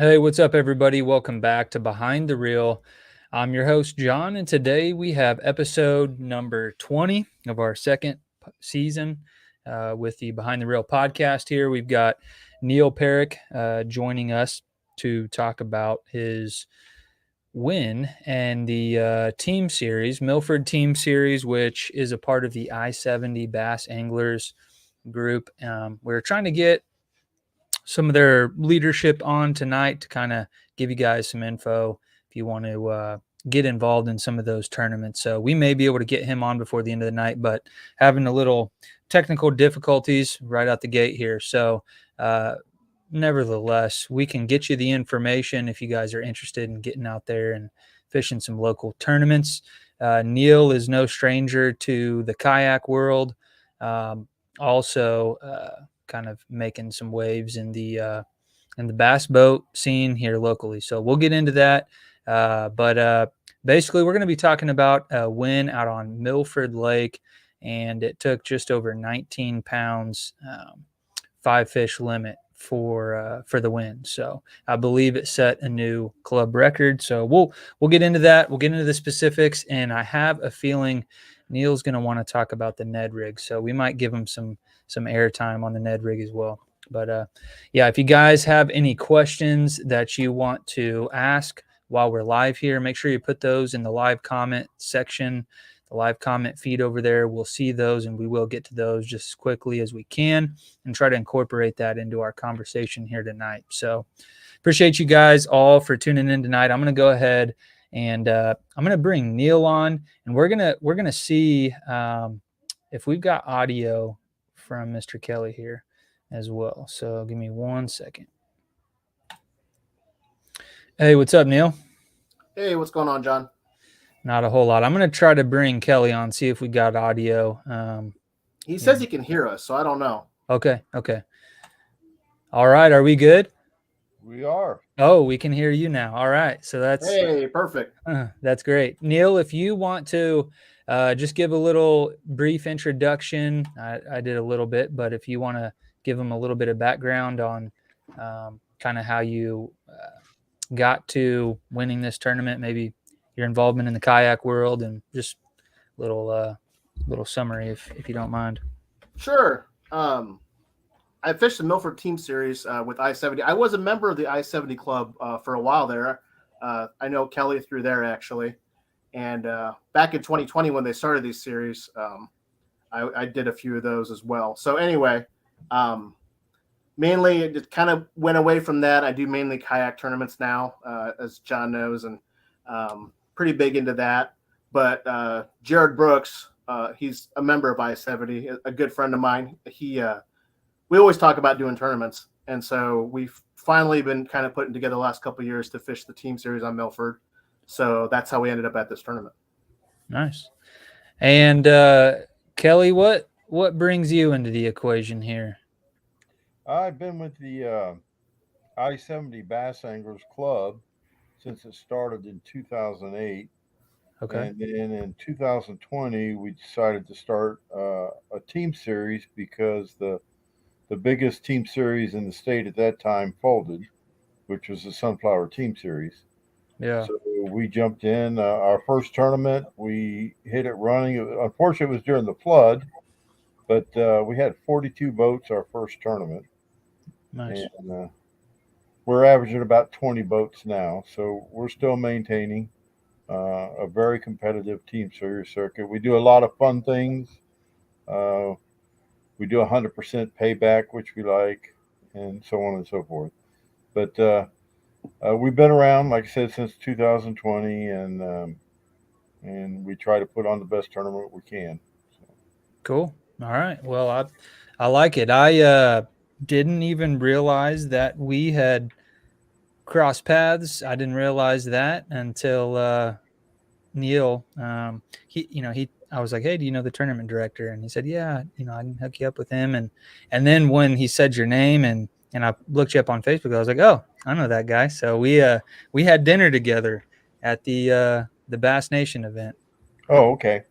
Hey, what's up, everybody? Welcome back to Behind the Reel. I'm your host, John, and today we have episode number 20 of our second season with the Behind the Reel podcast. Here we've got Neil Parikh joining us to talk about his win and the team series, Milford team series, which is a part of the I-70 Bass Anglers group. We're trying to get some of their leadership on tonight to kind of give you guys some info if you want to get involved in some of those tournaments. So we may be able to get him on before the end of the night, but having a little technical difficulties right out the gate here. So nevertheless, we can get you the information if you guys are interested in getting out there and fishing some local tournaments. Neil is no stranger to the kayak world. Also, kind of making some waves in the bass boat scene here locally. So we'll get into that. But basically, we're going to be talking about a win out on Milford Lake, and it took just over 19 pounds, 5 fish limit for the win. So I believe it set a new club record. So we'll get into that. We'll get into the specifics, and I have a feeling Neil's going to want to talk about the Ned rig. So we might give him some airtime on the Ned rig as well. But yeah, if you guys have any questions that you want to ask while we're live here, make sure you put those in the live comment section, the live comment feed over there. We'll see those and we will get to those just as quickly as we can and try to incorporate that into our conversation here tonight. So appreciate you guys all for tuning in tonight. I'm going to go ahead and I'm going to bring Neil on, and we're gonna see if we've got audio from Mr. Kelly here as well. So give me 1 second. Hey, what's up, Neil? Hey, what's going on, John? Not a whole lot. I'm going to try to bring Kelly on, see if we got audio. He says he can hear us, so I don't know. Okay. All right, are we good? We are. Oh, we can hear you now. All right, so Perfect. That's great. Neil, if you want to just give a little brief introduction, I did a little bit, but if you want to give them a little bit of background on kind of how you got to winning this tournament, maybe your involvement in the kayak world, and just a little summary, if you don't mind. Sure. I fished the Milford Team Series with I-70. I was a member of the I-70 club for a while there. I know Kelly through there, actually. And back in 2020, when they started these series, I did a few of those as well. So anyway, mainly it just kind of went away from that. I do mainly kayak tournaments now, as John knows, and pretty big into that. But Jared Brooks, he's a member of I-70, a good friend of mine. We always talk about doing tournaments, and so we've finally been kind of putting together the last couple of years to fish the team series on Milford. So that's how we ended up at this tournament. Nice. And Kelly, what brings you into the equation here? I've been with the I-70 Bass Anglers Club since it started in 2008. Okay. And then in 2020, we decided to start a team series because the biggest team series in the state at that time folded, which was the Sunflower Team Series. Yeah. So we jumped in. Our first tournament, we hit it running. Unfortunately, it was during the flood, but we had 42 boats our first tournament. Nice. And we're averaging about 20 boats now. So we're still maintaining a very competitive team series circuit. We do a lot of fun things. We do 100% payback, which we like, and so on and so forth. But we've been around, like I said, since 2020, and we try to put on the best tournament we can. So. Cool. All right. Well, I like it. I didn't even realize that we had crossed paths. I didn't realize that until Neil. I was like, hey, do you know the tournament director? And he said, yeah, I can hook you up with him. And then when he said your name and I looked you up on Facebook, I was like, oh, I know that guy. So we had dinner together at the Bass Nation event. Oh, okay.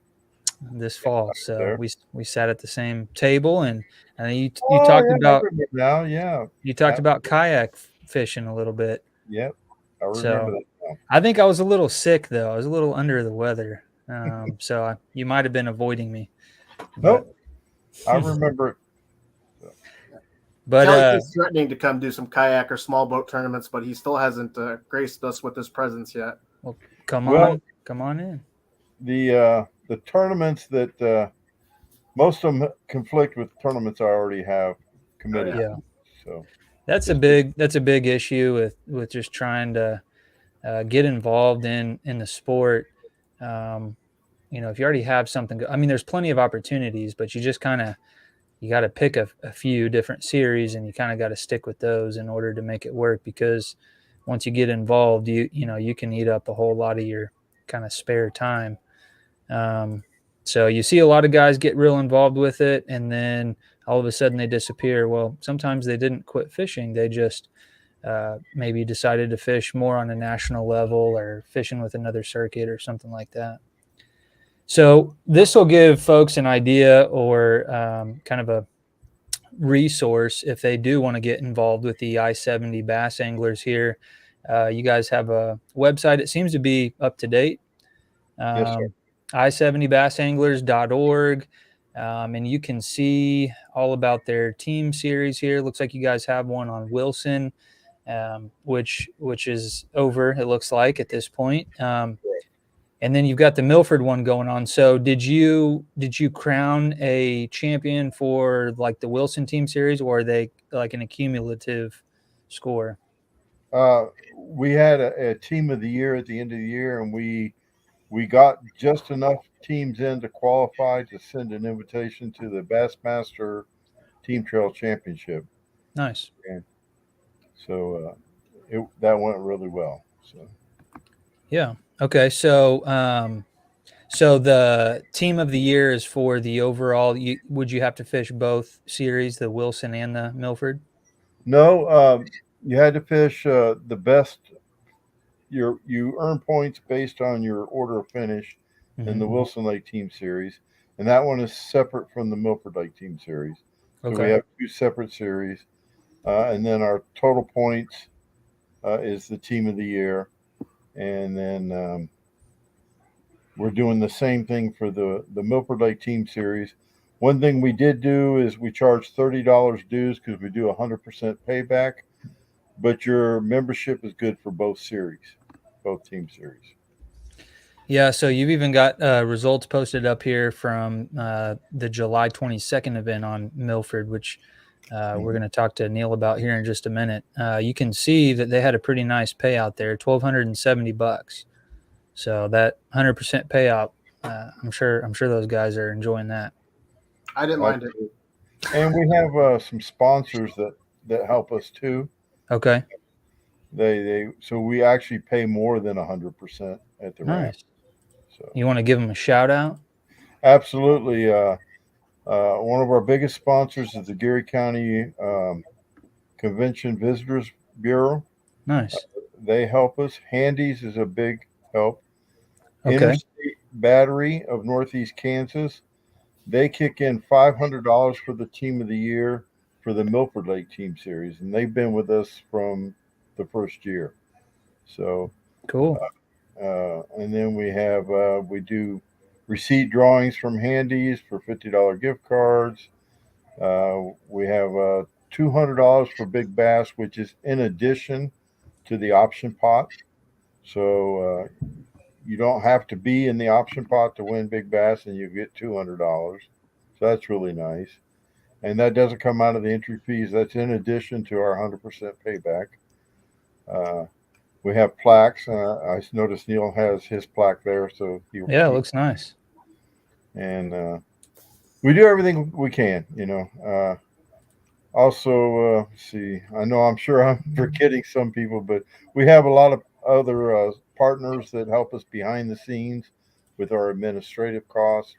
This fall. So there. we sat at the same table, and you Oh, talked yeah, about now, yeah. you talked about kayak fishing a little bit. Yep, I remember So that now. I think I was a little sick though. I was a little under the weather. You might have been avoiding me, but Nope, I remember it. but Kelly keeps threatening to come do some kayak or small boat tournaments, but he still hasn't graced us with his presence yet. well, Well, come on in. the tournaments that most of them conflict with tournaments I already have Oh committed yeah. Yeah, to. So that's just a big issue with just trying to get involved in the sport. Um, if you already have something, I mean, there's plenty of opportunities, but you just kind of you got to pick a few different series, and you kind of got to stick with those in order to make it work. Because once you get involved, you can eat up a whole lot of your kind of spare time. So you see a lot of guys get real involved with it, and then all of a sudden they disappear. Well, sometimes they didn't quit fishing; they just maybe decided to fish more on a national level or fishing with another circuit or something like that. So this will give folks an idea or kind of a resource if they do want to get involved with the I-70 bass anglers here. You guys have a website. It seems to be up to date. yes, sir. I70bassanglers.org. And you can see all about their team series here. Looks like you guys have one on Wilson, which is over, it looks like, at this point. And then you've got the Milford one going on. So did you crown a champion for like the Wilson team series, or are they like an accumulative score? We had a team of the year at the end of the year, and we got just enough teams in to qualify to send an invitation to the Bassmaster Team Trail Championship. Nice. And so that went really well. So Yeah. Okay. So the team of the year is for the overall. Would you have to fish both series, the Wilson and the Milford? no, you had to fish the best. You earn points based on your order of finish in Mm-hmm. the Wilson Lake Team Series, and that one is separate from the Milford Lake Team Series. So we Okay. have two separate series, and then our total points is the team of the year, and then we're doing the same thing for the Milford Lake Team Series. One thing we did do is we charge $30 dues because we do 100% payback, but your membership is good for both series, both team series. Yeah, so you've even got results posted up here from the July 22nd event on Milford, which we're going to talk to Neil about here in just a minute. You can see that they had a pretty nice payout there, $1,270. So that 100% payout, I'm sure those guys are enjoying that. I didn't mind it. And we have some sponsors that help us too. Okay, So we actually pay more than 100% at the ramp. nice. So You want to give them a shout out? absolutely, one of our biggest sponsors is the Geary County Convention Visitors Bureau. Nice. They help us. Handy's is a big help. Okay, Interstate Battery of Northeast Kansas, they kick in $500 for the team of the year for the Milford Lake Team Series, and they've been with us from the first year. So, cool. and then we do receipt drawings from Handy's for $50 gift cards. We have $200 for Big Bass, which is in addition to the option pot. So you don't have to be in the option pot to win Big Bass, and you get $200. So that's really nice. And that doesn't come out of the entry fees. That's in addition to our 100% payback. We have plaques. I noticed Neil has his plaque there, so Yeah, it looks nice. and we do everything we can. Also, let's see, I'm sure I'm forgetting some people, but we have a lot of other partners that help us behind the scenes with our administrative costs.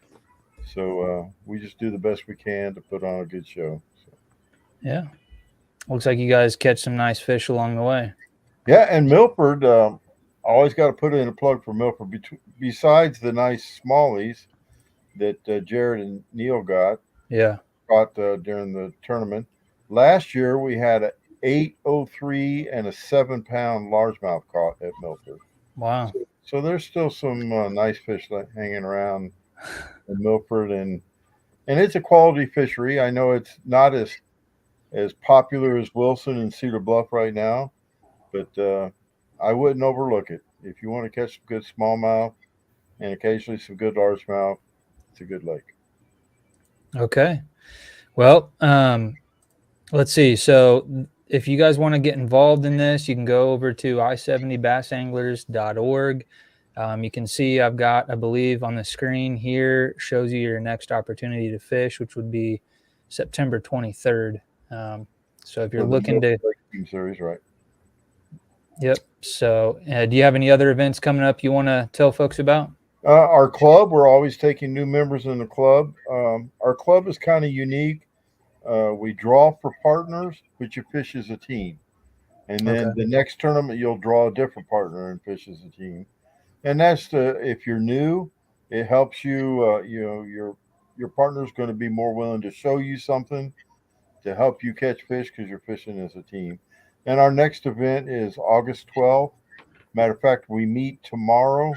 So we just do the best we can to put on a good show. So. Yeah, looks like you guys catch some nice fish along the way. Yeah, and Milford, always got to put in a plug for Milford. Besides the nice smallies that Jared and Neil Yeah. caught during the tournament, last year we had 803 and a 7-pound largemouth caught at Milford. Wow. So there's still some nice fish hanging around in Milford, and it's a quality fishery. I know it's not as popular as Wilson and Cedar Bluff right now, but I wouldn't overlook it. If you want to catch some good smallmouth and occasionally some good largemouth, it's a good lake. Okay. Well, let's see. So if you guys want to get involved in this, you can go over to I-70bassanglers.org. You can see I've got, I believe, on the screen here, shows you your next opportunity to fish, which would be September 23rd. So if you're looking to... Team series, right? Yep. So do you have any other events coming up you want to tell folks about? Our club, we're always taking new members in the club. Our club is kind of unique. We draw for partners, but you fish as a team. And then the next tournament, you'll draw a different partner and fish as a team. And that's if you're new, it helps you. Your partner's going to be more willing to show you something to help you catch fish because you're fishing as a team. And our next event is August 12th. Matter of fact, we meet tomorrow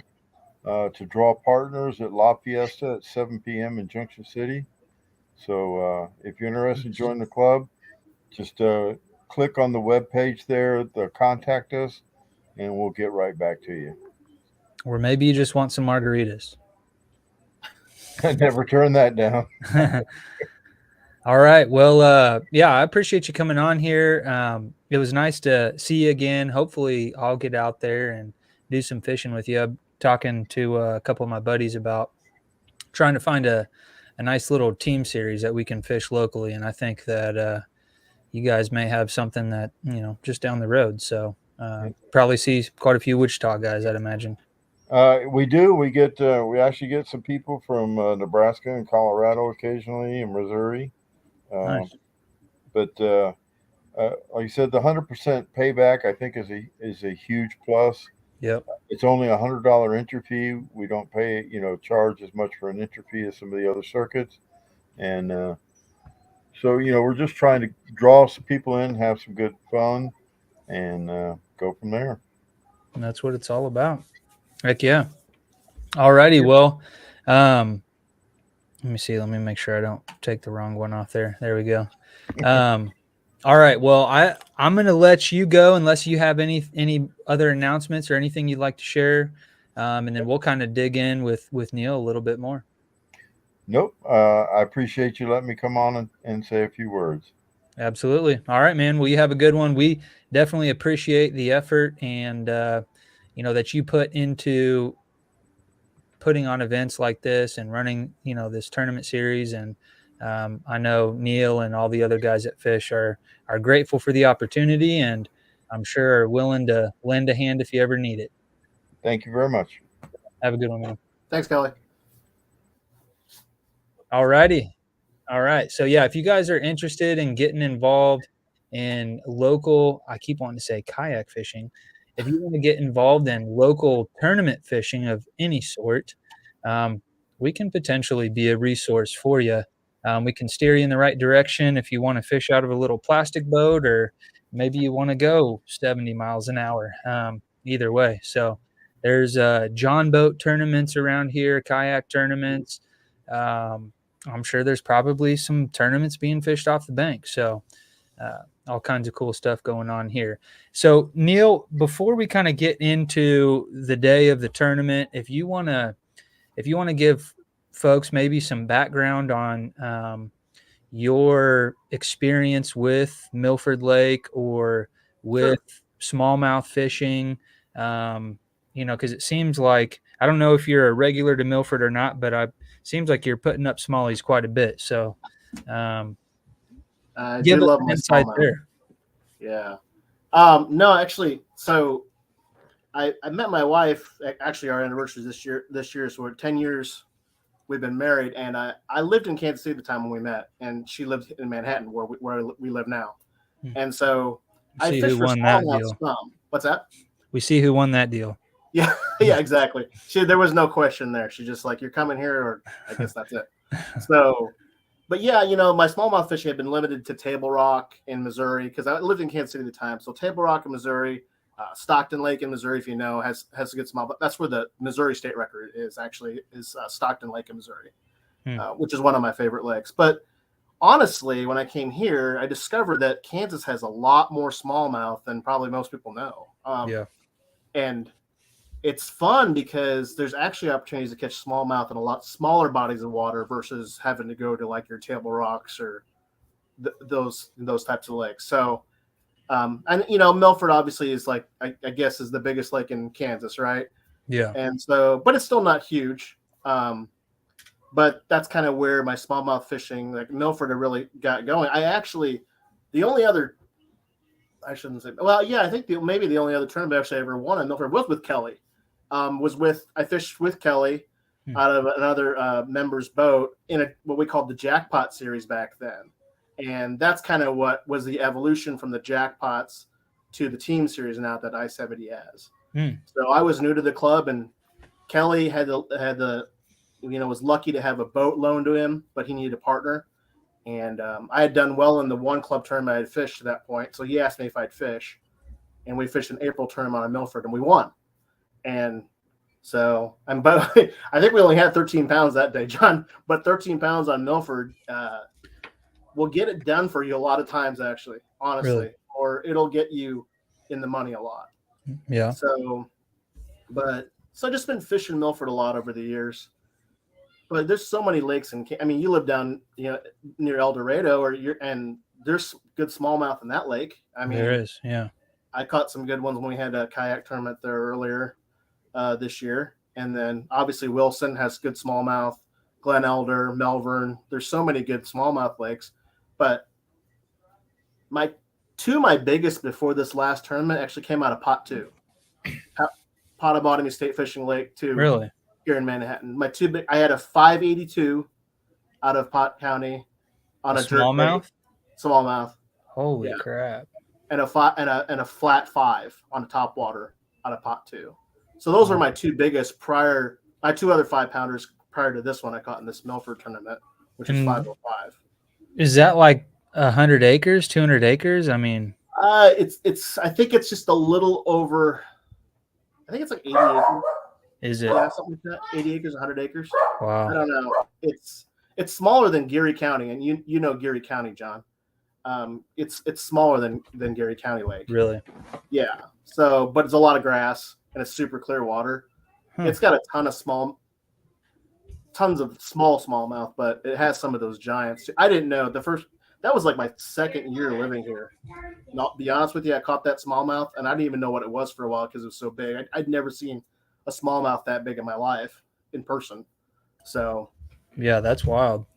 to draw partners at La Fiesta at 7 p.m. in Junction City. So if you're interested in joining the club, just click on the web page there, the contact us, and we'll get right back to you. Or maybe you just want some margaritas. I never turn that down. All right. Well, yeah, I appreciate you coming on here. It was nice to see you again. Hopefully I'll get out there and do some fishing with you. I'm talking to a couple of my buddies about trying to find a nice little team series that we can fish locally. And I think that you guys may have something that, just down the road. So probably see quite a few Wichita guys, I'd imagine. We do. We actually get some people from Nebraska and Colorado occasionally, and Missouri. Nice. But like you said, the 100% payback I think is a huge plus. Yep. It's only $100 entry fee. We don't pay charge as much for an entry fee as some of the other circuits, and so we're just trying to draw some people in, have some good fun, and go from there. And that's what it's all about. Heck yeah. All righty. Well, let me see. Let me make sure I don't take the wrong one off there. There we go. All right. Well, I'm going to let you go unless you have any other announcements or anything you'd like to share. And then we'll kind of dig in with Neil a little bit more. Nope. I appreciate you letting me come on and say a few words. Absolutely. All right, man. Well, you have a good one. We definitely appreciate the effort and, that you put into putting on events like this and running, this tournament series. And I know Neil and all the other guys at Fish are grateful for the opportunity, and I'm sure are willing to lend a hand if you ever need it. Thank you very much. Have a good one, man. Thanks, Kelly. All righty. All right. So yeah, if you guys are interested in getting involved in local, I keep wanting to say kayak fishing. If you want to get involved in local tournament fishing of any sort, we can potentially be a resource for you. We can steer you in the right direction if you want to fish out of a little plastic boat, or maybe you want to go 70 miles an hour. Either way. So there's John boat tournaments around here, kayak tournaments. I'm sure there's probably some tournaments being fished off the bank. So all kinds of cool stuff going on here. So Neil, before we kind of get into the day of the tournament, if you want to give folks maybe some background on your experience with Milford Lake or with smallmouth fishing, because it seems like, I don't know if you're a regular to Milford or not, but it seems like you're putting up smallies quite a bit. So I give do us love an my insight smallmouth. there. Yeah. No, actually, so I met my wife, actually our anniversary this year. So we're 10 years we've been married, and I lived in Kansas City at the time when we met, and she lived in Manhattan where we live now. And so I fished for smallmouth some. What's that? We see who won that deal. Yeah, yeah, exactly. There was no question there. She's just like, you're coming here, or I guess that's it. So, but yeah, my smallmouth fishing had been limited to Table Rock in Missouri because I lived in Kansas City at the time. So Table Rock in Missouri, Stockton Lake in Missouri, if you know, has a good smallmouth. That's where the Missouri state record is Stockton Lake in Missouri, which is one of my favorite lakes. But honestly, when I came here, I discovered that Kansas has a lot more smallmouth than probably most people know. And it's fun because there's actually opportunities to catch smallmouth in a lot smaller bodies of water versus having to go to like your Table Rocks or those types of lakes. So, and Milford obviously is like I guess is the biggest lake in Kansas, right? Yeah. And so, but it's still not huge. But that's kind of where my smallmouth fishing, like Milford, really got going. The only other, I shouldn't say, well, yeah, I think maybe the only other tournament actually I ever won in Milford was with Kelly. I fished with Kelly out of another member's boat in what we called the Jackpot series back then. And that's kind of what was the evolution from the Jackpots to the team series now that I-70 has. So I was new to the club, and Kelly was lucky to have a boat loaned to him, but he needed a partner. And I had done well in the one club tournament I had fished to that point. So he asked me if I'd fish. And we fished an April tournament on Milford, and we won. And so, but I think we only had 13 pounds that day, John. But 13 pounds on Milford will get it done for you a lot of times, actually, honestly. Really? Or it'll get you in the money a lot. Yeah. So I've just been fishing Milford a lot over the years. But there's so many lakes, you live down, near El Dorado, and there's good smallmouth in that lake. There is, yeah. I caught some good ones when we had a kayak tournament there earlier this year, and then obviously Wilson has good smallmouth. Glen Elder, Melvern. There's so many good smallmouth lakes, but my biggest before this last tournament actually came out of Pot 2, Pottawatomie State Fishing Lake 2. Really? Here in Manhattan. I had a 582 out of Pot County on a smallmouth. Smallmouth. Holy crap! And a flat 5 on a top water out of Pot 2. So those were my two biggest my two other 5-pounders prior to this one I caught in this Milford tournament, which is 505. Is that like 100 acres, 200 acres? I mean, I think it's just a little over. I think it's like 80 acres. Is it? Yeah, something like that. 80 acres, 100 acres. Wow. I don't know. It's smaller than Geary County, and you know Geary County, John. It's smaller than Geary County Lake. Really? Yeah. So, but it's a lot of grass and it's super clear water. It's got a tons of smallmouth, but it has some of those giants. I didn't know that was like my second year living here. Not be honest with you, I caught that smallmouth, and I didn't even know what it was for a while because it was so big. I'd never seen a smallmouth that big in my life in person. So yeah, that's wild.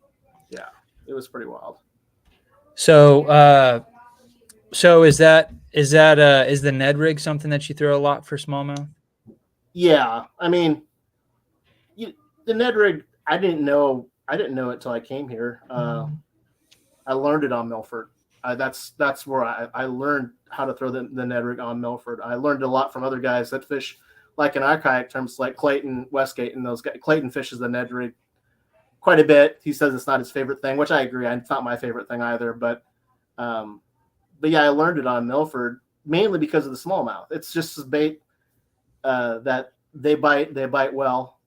Yeah, it was pretty wild. So is the Ned rig something that you throw a lot for smallmouth? Yeah, the Ned rig, I didn't know it till I came here. I learned it on Milford. That's where I learned how to throw the Ned rig on Milford. I learned a lot from other guys that fish like in our kayak terms, like Clayton Westgate and those guys. Clayton fishes the Ned rig quite a bit. He says it's not his favorite thing, which I agree. It's not my favorite thing either. But yeah, I learned it on Milford mainly because of the smallmouth. It's just a bait that they bite well.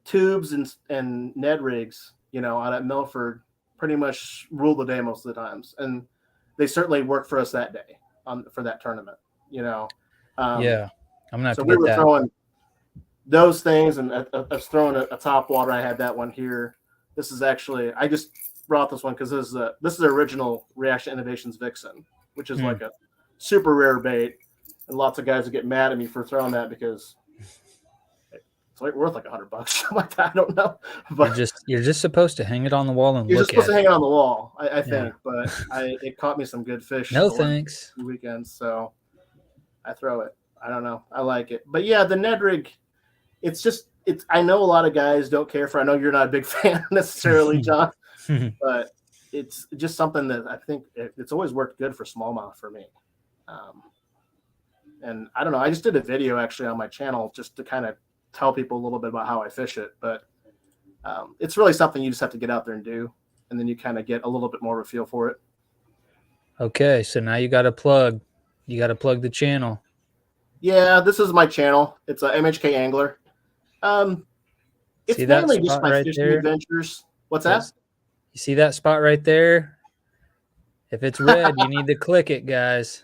Tubes and Ned rigs, out at Milford pretty much rule the day most of the times. And they certainly worked for us that day for that tournament, yeah. I'm gonna have so to we get were that. throwing those things, and I was throwing a top water. I had that one here. This is actually, I just brought this one because this is the original Reaction Innovations Vixen, which is like a super rare bait, and lots of guys would get mad at me for throwing that because it's like worth like $100, something like that. I don't know, but you're just supposed to hang it on the wall and you're look just supposed at to hang it. it on the wall, I think. But it caught me some good fish. No the thanks. last weekends, so I throw it. I don't know. I like it. But yeah, the Ned rig, it's I know a lot of guys don't care for. I know you're not a big fan necessarily, John, but it's just something that I think it's always worked good for smallmouth for me. And I don't know. I just did a video actually on my channel just to kind of tell people a little bit about how I fish it. But It's really something you just have to get out there and do, and then you kind of get a little bit more of a feel for it. Okay, so now you got to plug. You got to plug the channel. Yeah, this is my channel. It's a MHK Angler. It's See that mainly just spot my right fishing there? adventures. What's that? You see that spot right there? If it's red, you need to click it, guys.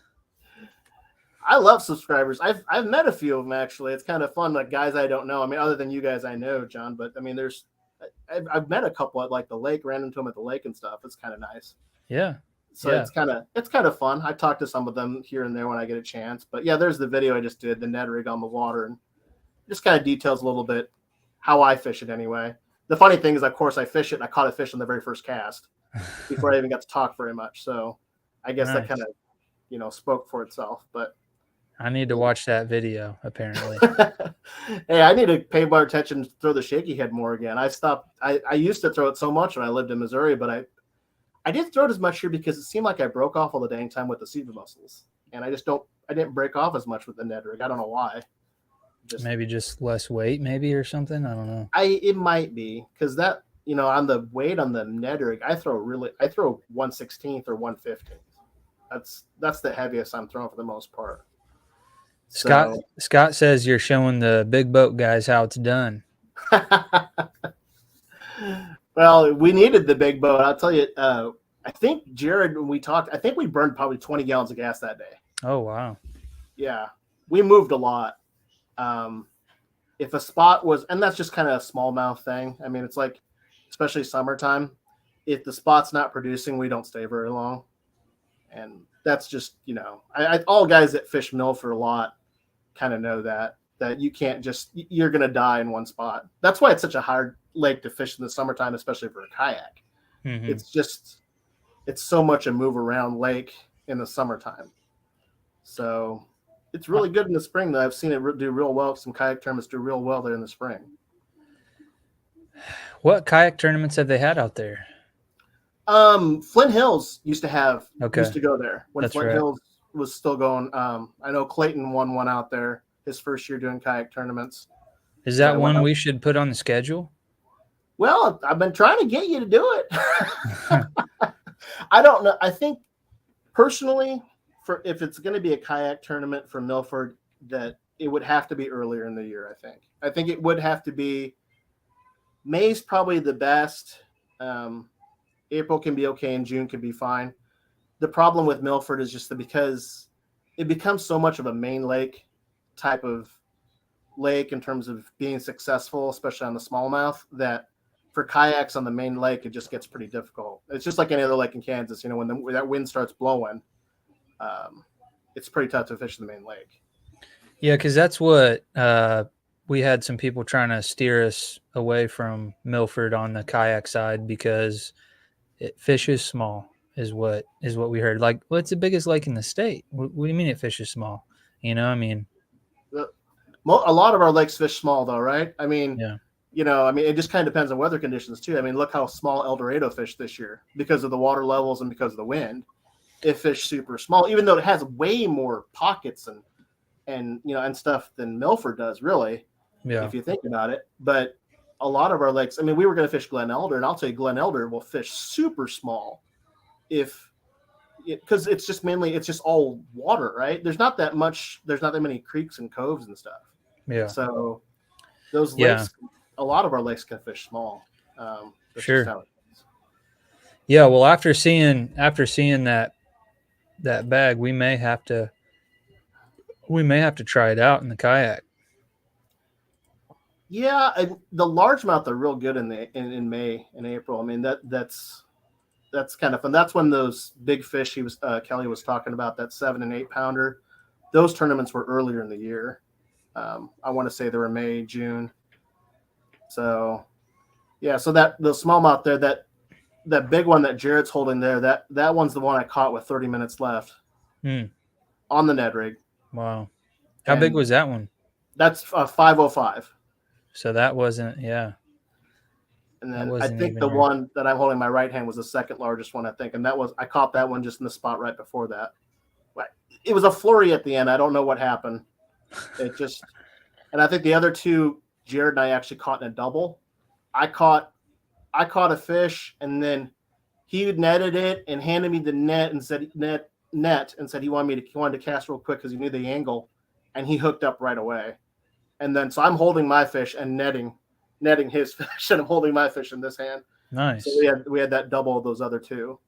I love subscribers. I've met a few of them actually. It's kind of fun, like guys I don't know. I mean, other than you guys I know, John. But I mean, I've met a couple at like the lake, ran into them at the lake and stuff. It's kind of nice. Yeah. So Yeah. it's kind of fun. I talk to some of them here and there when I get a chance. But yeah, there's the video I just did, the Ned rig on the water, and just kind of details a little bit how I fish it anyway. The funny thing is, of course, I fish it and I caught a fish on the very first cast before I even got to talk very much. So I guess that kind of, spoke for itself. But I need to watch that video, apparently. hey, I need to pay more attention to throw the shaky head more again. I stopped. I used to throw it so much when I lived in Missouri, but I didn't throw it as much here because it seemed like I broke off all the dang time with the seaver muscles. And I didn't break off as much with the Ned rig. I don't know why. Maybe just less weight, maybe, or something. I don't know. It might be because that, on the weight on the Ned rig, I throw 1/16 or 1/15. That's the heaviest I'm throwing for the most part. Scott says you're showing the big boat guys how it's done. Well, we needed the big boat. I'll tell you, I think Jared, when we talked, I think we burned probably 20 gallons of gas that day. Oh, wow. Yeah. We moved a lot. If a spot was, and that's just kind of a smallmouth thing. I mean, it's like, especially summertime, if the spot's not producing, we don't stay very long. And that's just, all guys that fish Milford a lot kind of know that you can't you're going to die in one spot. That's why it's such a hard lake to fish in the summertime, especially for a kayak. Mm-hmm. It's so much a move around lake in the summertime. So it's really good in the spring, though. I've seen it do real well. Some kayak tournaments do real well there in the spring. What kayak tournaments have they had out there? Flint Hills used to go there when That's Flint right. Hills was still going. I know Clayton won one out there his first year doing kayak tournaments. Is that one we should put on the schedule? Well, I've been trying to get you to do it. I don't know. I think personally, if it's going to be a kayak tournament for Milford, that it would have to be earlier in the year. I think it would have to be. May's probably the best. April can be okay and June can be fine. The problem with Milford is just because it becomes so much of a main lake type of lake in terms of being successful, especially on the smallmouth, that for kayaks on the main lake, it just gets pretty difficult. It's just like any other lake in Kansas. When that wind starts blowing, it's pretty tough to fish the main lake. Yeah, because that's what we had some people trying to steer us away from Milford on the kayak side because it fishes small is what we heard. Like, well, it's the biggest lake in the state. What do you mean it fishes small? I mean, a lot of our lakes fish small, though, right? I mean, yeah. It just kind of depends on weather conditions too. I mean, look how small El Dorado fished this year because of the water levels and because of the wind. It fished super small, even though it has way more pockets and stuff than Milford does, really. Yeah. If you think about it, but a lot of our lakes. I mean, we were going to fish Glen Elder, and I'll tell you, Glen Elder will fish super small, because it's just all water, right? There's not that many creeks and coves and stuff. Yeah. So those lakes, a lot of our lakes can fish small. Sure. Yeah. Well, after seeing that bag, we may have to try it out in the kayak. Yeah, the largemouth are real good in May and April. I mean, that's kind of fun. That's when those big fish Kelly was talking about, that 7 and 8 pounder. Those tournaments were earlier in the year. I want to say they were May, June. So, yeah. So the smallmouth there, that big one that Jared's holding there, that one's the one I caught with 30 minutes left on the Ned rig. Wow, how big was that one? That's 505. So that wasn't, yeah. And then I think the one that I'm holding in my right hand was the second largest one, I think. And I caught that one just in the spot right before that. It was a flurry at the end. I don't know what happened. And I think the other two, Jared and I actually caught in a double. I caught a fish, and then he netted it and handed me the net and said net and said he wanted to cast real quick because he knew the angle, and he hooked up right away. And then so I'm holding my fish and netting his fish, and I'm holding my fish in this hand. Nice. So we had that double of those other two.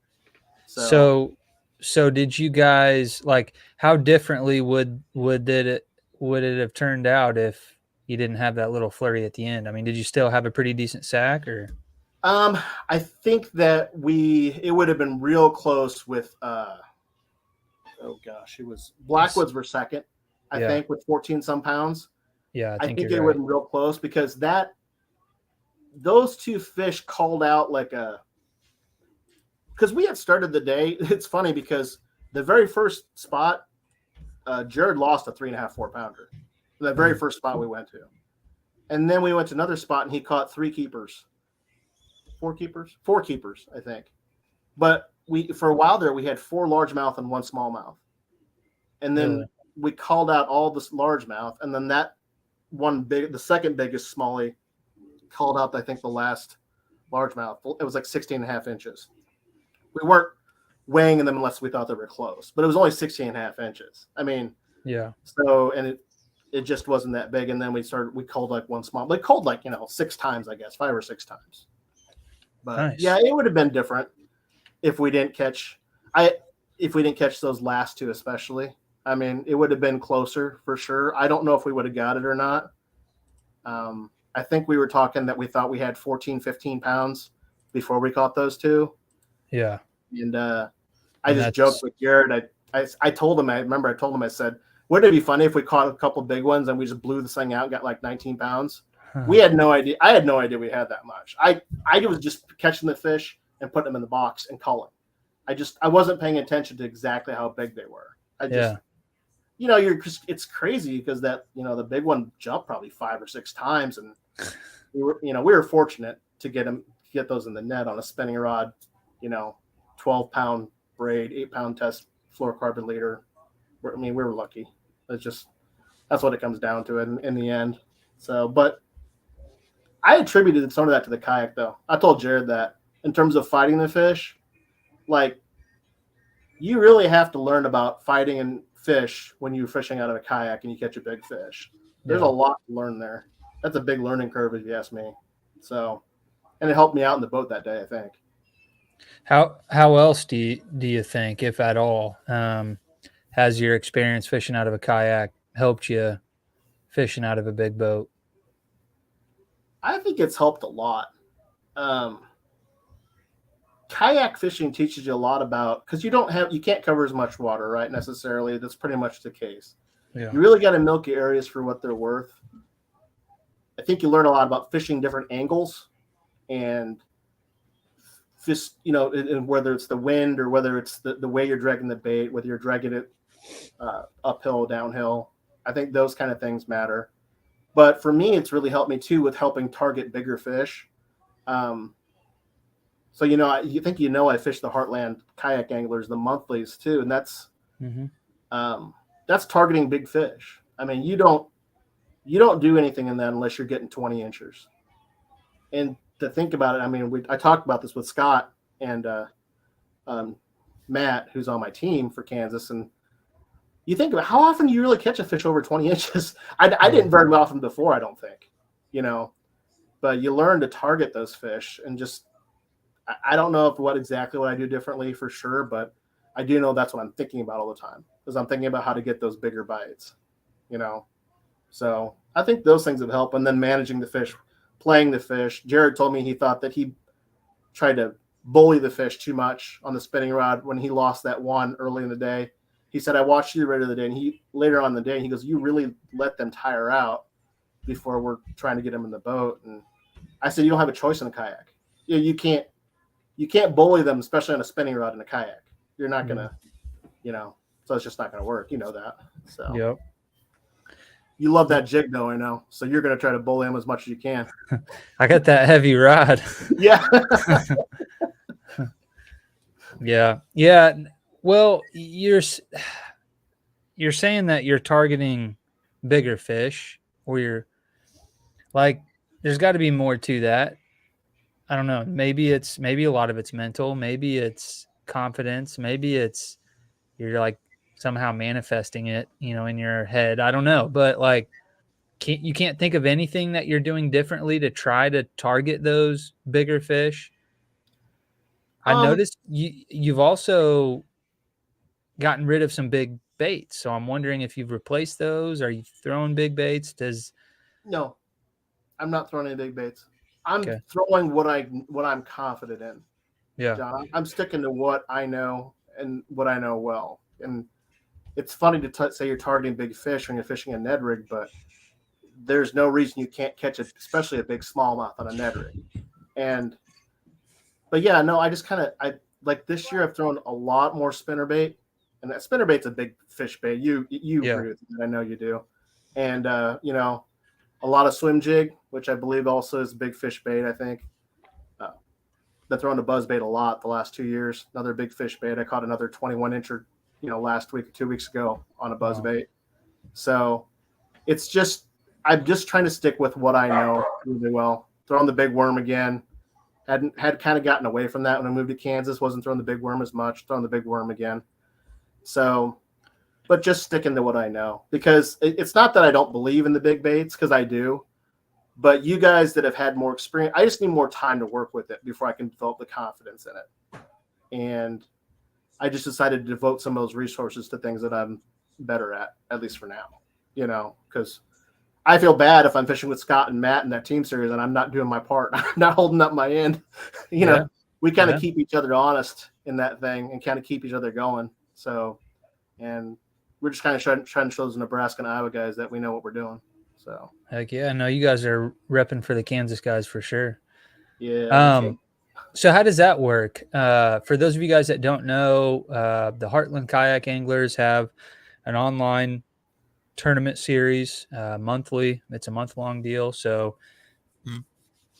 So did you guys, like, how differently would it have turned out if you didn't have that little flurry at the end? I mean, did you still have a pretty decent sack, or? I think that it would have been real close with oh gosh, it was Blackwoods were second, I think, with 14 some pounds. Yeah, I think it would have been real close because those two fish called out because we had started the day. It's funny because the very first spot, Jared lost a 3.5, 4 pounder. The very first spot we went to. And then we went to another spot and he caught 4 keepers, I think. But for a while there, we had 4 largemouth and 1 smallmouth. And then we called out all this largemouth. And then the second biggest smallie called out, I think, the last largemouth. It was like 16.5 inches. We weren't weighing them unless we thought they were close, but it was only 16.5 inches. I mean, yeah. So, and it just wasn't that big. And then we called like one small, like called like, 6 times, I guess, 5 or 6 times. But nice. Yeah, it would have been different if we didn't catch those last 2, especially. I mean, it would have been closer for sure. I don't know if we would have got it or not. I think we were talking that we thought we had 14, 15 pounds before we caught those 2. Yeah. And I just joked with Jared. I told him, I said, wouldn't it be funny if we caught a couple big ones and we just blew this thing out and got like 19 pounds? Huh. We had no idea. I had no idea we had that much. I was just catching the fish and putting them in the box and calling. I wasn't paying attention to exactly how big they were. It's crazy because that, the big one jumped probably 5 or 6 times, and we were fortunate to get those in the net on a spinning rod, 12-pound braid, 8-pound test fluorocarbon leader. We were lucky. That's what it comes down to in the end. So, but I attributed some of that to the kayak, though. I told Jared that in terms of fighting the fish, like, you really have to learn about fighting and fish when you're fishing out of a kayak and you catch a big fish. There's a lot to learn there. That's a big learning curve, if you ask me. So, and it helped me out in the boat that day, I think. How else do you think, if at all, has your experience fishing out of a kayak helped you fishing out of a big boat? I think it's helped a lot. Kayak fishing teaches you a lot about, because you can't cover as much water, right? Necessarily. That's pretty much the case. Yeah. You really got to milk your areas for what they're worth. I think you learn a lot about fishing different angles and fish, and whether it's the wind or whether it's the way you're dragging the bait, whether you're dragging it uphill, downhill. I think those kind of things matter. But for me, it's really helped me too with helping target bigger fish. So, I fish the Heartland kayak anglers, the monthlies too. And that's targeting big fish. I mean, you don't do anything in that unless you're getting 20 inches. And to think about it, I mean, I talked about this with Scott and Matt, who's on my team for Kansas. And you think about how often do you really catch a fish over 20 inches? I didn't very often before, I don't think, but you learn to target those fish and just, I don't know exactly what I do differently for sure, but I do know that's what I'm thinking about all the time, because I'm thinking about how to get those bigger bites, So I think those things have helped. And then managing the fish, playing the fish. Jared told me he thought that he tried to bully the fish too much on the spinning rod when he lost that one early in the day. He said, I watched you later in the day, and later on in the day, he goes, you really let them tire out before we're trying to get them in the boat. And I said, you don't have a choice in a kayak. You can't bully them, especially on a spinning rod in a kayak. You're not gonna, so it's just not gonna work. You know that. So yep. You love that jig, though, I know. So you're gonna try to bully them as much as you can. I got that heavy rod. Yeah. Yeah. Well, you're saying that you're targeting bigger fish, or you're like, there's got to be more to that. I don't know. Maybe a lot of it's mental. Maybe it's confidence. Maybe it's you're like somehow manifesting it, in your head. I don't know, but like, you can't think of anything that you're doing differently to try to target those bigger fish. I Um, noticed you've also gotten rid of some big baits, so I'm wondering if you've replaced those. Are you throwing big baits? no, I'm not throwing any big baits. I'm Okay, throwing what I'm confident in, yeah, John. I'm sticking to what I know and what I know well. And it's funny to say you're targeting big fish when you're fishing a Ned rig, but there's no reason you can't catch it, especially a big smallmouth on a Ned rig. And but yeah, no, I just kind of I like this year I've thrown a lot more spinnerbait, and that spinnerbait's a big fish bait. You yeah. agree with me? I know you do. And a lot of swim jig, which I believe also is a big fish bait. I think been throwing a buzz bait a lot the last 2 years. Another big fish bait. I caught another 21-incher, last week, 2 weeks ago on a buzz Wow. bait. So it's just I'm just trying to stick with what I know really well. Throwing the big worm again. Had kind of gotten away from that when I moved to Kansas. Wasn't throwing the big worm as much. Throwing the big worm again. So, but just sticking to what I know, because it's not that I don't believe in the big baits, because I do. But you guys that have had more experience, I just need more time to work with it before I can develop the confidence in it. And I just decided to devote some of those resources to things that I'm better at least for now. Because I feel bad if I'm fishing with Scott and Matt in that team series and I'm not doing my part, I'm not holding up my end. Yeah, We kind of yeah. keep each other honest in that thing and kind of keep each other going. So, and we're just kind of trying to show those Nebraska and Iowa guys that we know what we're doing. So, Heck yeah. No, you guys are repping for the Kansas guys for sure. yeah, that's what. So how does that work? For those of you guys that don't know, the Heartland Kayak Anglers have an online tournament series monthly. It's a month-long deal. So,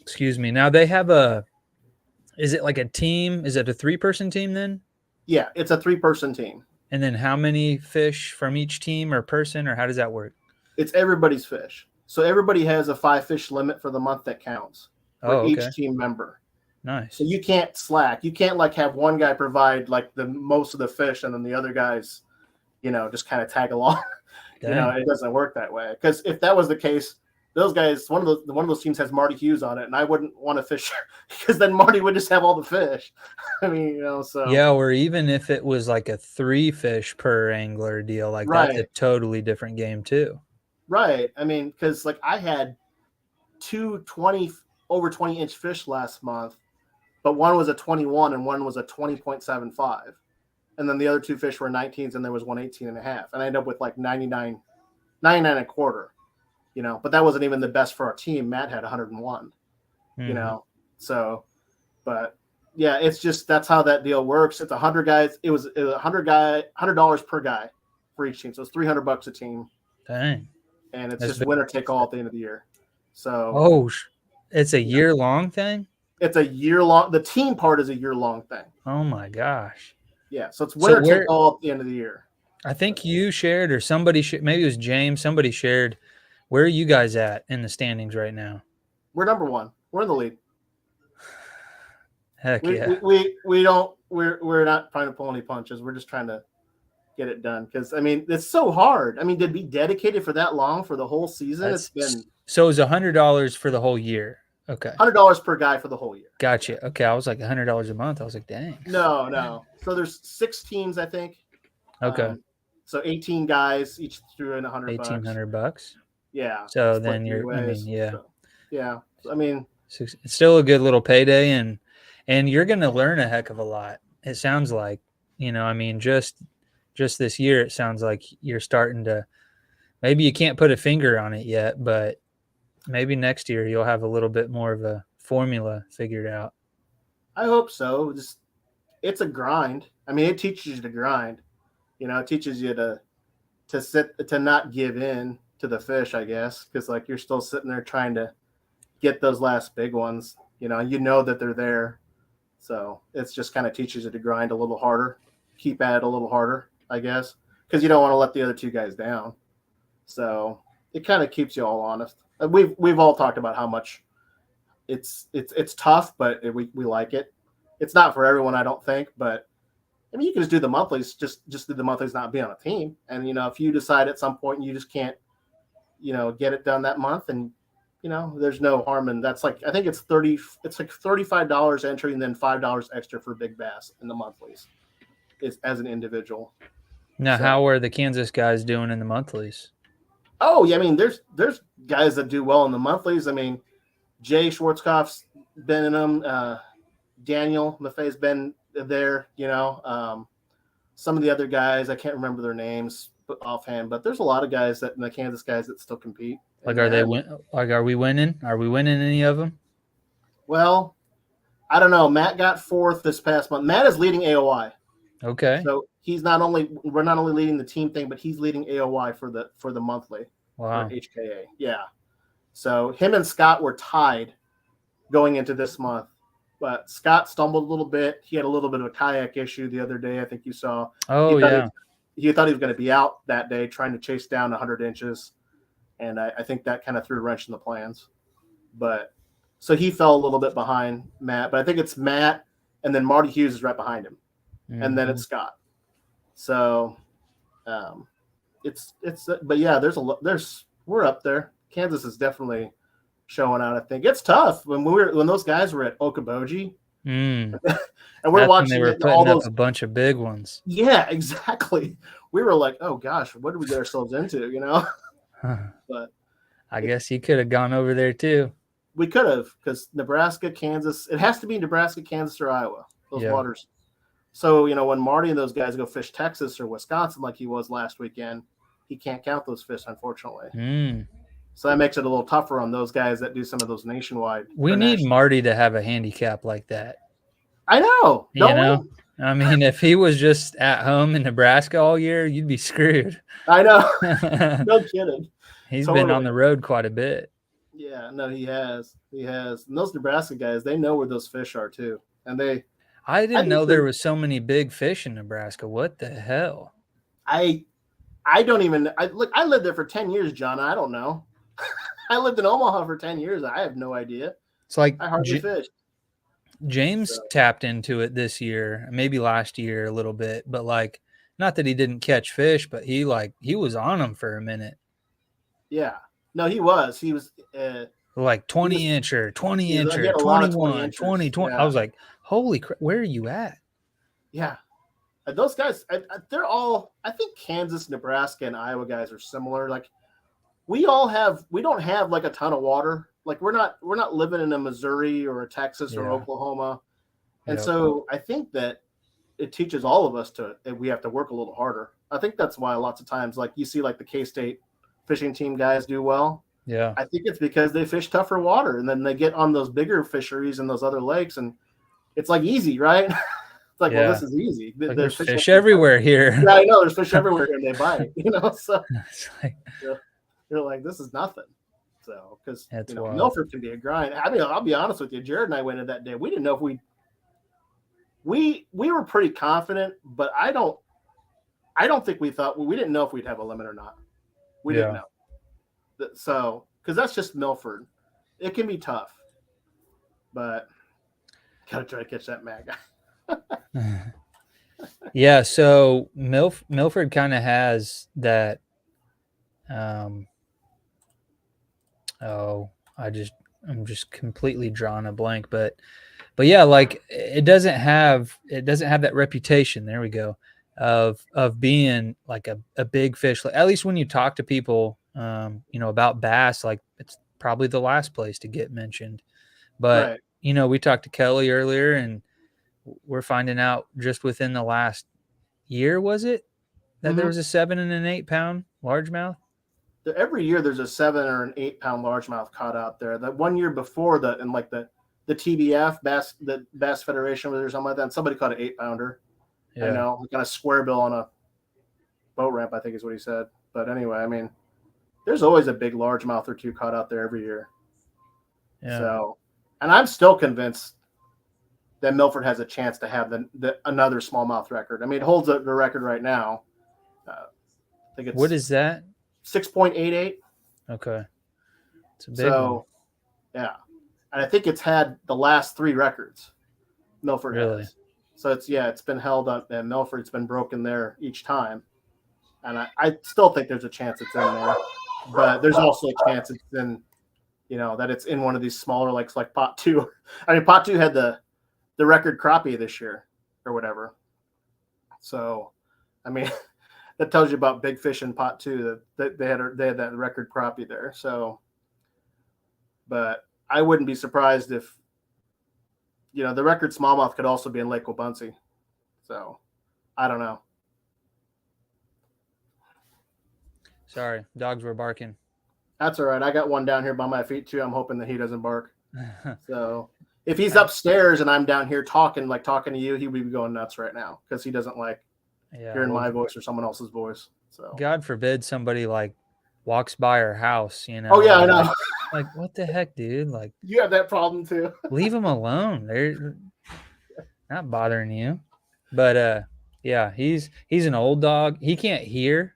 excuse me. Now they have is it like a team? Is it a 3-person team then? Yeah, it's a 3-person team. And then how many fish from each team or person, or how does that work? It's everybody's fish. So everybody has a 5 fish limit for the month that counts for Oh, okay. each team member. So Nice. you can't slack. You can't like have one guy provide like the most of the fish and then the other guys, just kind of tag along. Dang. It doesn't work that way. Because if that was the case, those guys, one of those teams has Marty Hughes on it, and I wouldn't want to fish because then Marty would just have all the fish. I mean, so Yeah, or even if it was like a 3 fish per angler deal, like that's a right, totally different game too. right. I mean, because like I had two over 20-inch fish last month, but one was a 21 and one was a 20.75. And then the other 2 fish were 19s and there was one 18 and a half. And I ended up with like 99 and a quarter, but that wasn't even the best for our team. Matt had 101, Mhm. so, but yeah, it's just, that's how that deal works. It's 100 guys. It was $100 per guy for each team. So it's $300 a team. Dang. And it's That's just big. winner take all at the end of the year. So Oh, it's a yeah, year-long thing? it's a year long. The team part is a year long thing. Oh my gosh. Yeah. So it's So winner take all at the end of the year. I think you shared or somebody maybe it was James, somebody shared, where are you guys at in the standings right now? We're number 1. We're in the lead. Heck We yeah. we don't we're not trying to pull any punches. We're just trying to get it done, because I mean it's so hard. I mean, to be dedicated for that long for the whole season, it's been So it was $100 for the whole year. Okay. $100 per guy for the whole year. Gotcha. Okay. I was like $100 a month. I was like, dang. No. So there's 6 teams, I think. Okay. So 18 guys each threw in $100. $1,800. Yeah. So Split then 3 ways. yeah. So, yeah. I mean, It's still a good little payday, and you're going to learn a heck of a lot. It sounds like, I mean, just this year, it sounds like you're starting to, maybe you can't put a finger on it yet, but maybe next year you'll have a little bit more of a formula figured out. I hope so. It's a grind. I mean, it teaches you to grind. It teaches you to not give in to the fish, I guess, because like you're still sitting there trying to get those last big ones. That they're there. So it's just kind of teaches you to grind a little harder, keep at it a little harder, I guess, because you don't want to let the other 2 guys down. So it kind of keeps you all honest. We've all talked about how much it's tough, but we like it. It's not for everyone, I don't think, but I mean, you can just do the monthlies, just do the monthlies, not be on a team. And, if you decide at some point you just can't, get it done that month, and, there's no harm in that's like, I think it's like $35 entry and then $5 extra for big bass in the monthlies as an individual. Now, So, how are the Kansas guys doing in the monthlies? oh yeah, I mean, there's guys that do well in the monthlies. I mean, Jay Schwartzkopf's been in them. Daniel Maffei's been there, some of the other guys, I can't remember their names offhand, but there's a lot of guys the Kansas guys that still compete. Like, are we winning? Are we winning any of them? Well, I don't know. Matt got 4th this past month. Matt is leading AOI. Okay. So we're not only leading the team thing, but he's leading AOI for the monthly. Wow. For HKA. Yeah. So him and Scott were tied going into this month. But Scott stumbled a little bit. He had a little bit of a kayak issue the other day, I think you saw. Oh, yeah. He thought he was going to be out that day trying to chase down 100 inches. And I think that kind of threw a wrench in the plans. But so he fell a little bit behind Matt. But I think it's Matt, and then Marty Hughes is right behind him. Mm-hmm. And then it's Scott. So but yeah, we're up there. Kansas is definitely showing out. I think it's tough when those guys were at Okoboji, and we're watching. They were putting up a bunch of big ones. Yeah, exactly. We were like, oh gosh, what did we get ourselves into? But I guess he could have gone over there too. We could have, because Nebraska, Kansas. It has to be Nebraska, Kansas, or Iowa. Those waters. So when Marty and those guys go fish Texas or Wisconsin like he was last weekend, he can't count those fish, unfortunately. So that makes it a little tougher on those guys that do some of those nationwide. We need Marty to have a handicap like that. I know. I mean, if he was just at home in Nebraska all year, you'd be screwed. I know. No kidding. He's been on the road quite a bit. Yeah, no, he has. And those Nebraska guys, they know where those fish are too. And I didn't know there was so many big fish in Nebraska. What the hell? I don't even. I lived there for 10 years, John. I don't know. I lived in Omaha for 10 years. I have no idea. It's like I hardly fished. James tapped into it this year, maybe last year a little bit, but like, not that he didn't catch fish, but he was on them for a minute. Yeah. No, he was. He was like 20-incher, 20-incher, 21, 20. Yeah. I was like, holy crap, where are you at? Yeah. Those guys, they're all, I think Kansas, Nebraska, and Iowa guys are similar. Like, we don't have like a ton of water. Like, we're not living in a Missouri or a Texas or Oklahoma. And so I think that it teaches all of us we have to work a little harder. I think that's why lots of times, like, you see like the K-State fishing team guys do well. Yeah. I think it's because they fish tougher water, and then they get on those bigger fisheries and those other lakes, and it's like easy, right? It's like, well, this is easy. Like, there's fish everywhere here. Yeah, I know. There's fish everywhere here, and they bite, so it's like, you're like, this is nothing. So, because Milford can be a grind. I mean, I'll be honest with you. Jared and I went in that day. We didn't know if we were pretty confident, but I don't think we didn't know if we'd have a limit or not. We didn't know. So, because that's just Milford. It can be tough, but gotta try to catch that mad guy. Yeah, so Milford kind of has that. I'm just completely drawing a blank, but yeah, like it doesn't have that reputation. There we go, of being like a big fish. At least when you talk to people, about bass, like it's probably the last place to get mentioned. But we talked to Kelly earlier, and we're finding out just within the last year, was it, that there was a 7 and an 8 pound largemouth? Every year there's a 7 or an 8 pound largemouth caught out there. That one year before that, and like the TBF the Bass Federation or something like that, and somebody caught an 8 pounder. Yeah. Kind of square bill on a boat ramp, I think is what he said. But anyway, I mean, there's always a big largemouth or two caught out there every year. Yeah. So, and I'm still convinced that Milford has a chance to have another smallmouth record. I mean, it holds the record right now. I think it's, what is that? 6.88. Okay. It's a big one. Yeah. and I think it's had the last 3 records. Milford Really? has. So it's been held up, and Milford's been broken there each time. And I still think there's a chance it's in there, but there's also a chance it's in, that it's in one of these smaller lakes like Pot 2. I mean, Pot 2 had the record crappie this year or whatever. So, I mean, that tells you about big fish in Pot 2 that they had that record crappie there. So, but I wouldn't be surprised if, the record smallmouth could also be in Lake Wabunsee. So, I don't know. Sorry, dogs were barking. That's all right. I got one down here by my feet too. I'm hoping that he doesn't bark. So if he's upstairs and I'm down here talking to you, he would be going nuts right now because he doesn't like hearing my voice or someone else's voice. So God forbid somebody like walks by our house, Oh yeah, I know. Like what the heck, dude? Like you have that problem too. Leave them alone. They're not bothering you. But yeah, he's an old dog. He can't hear.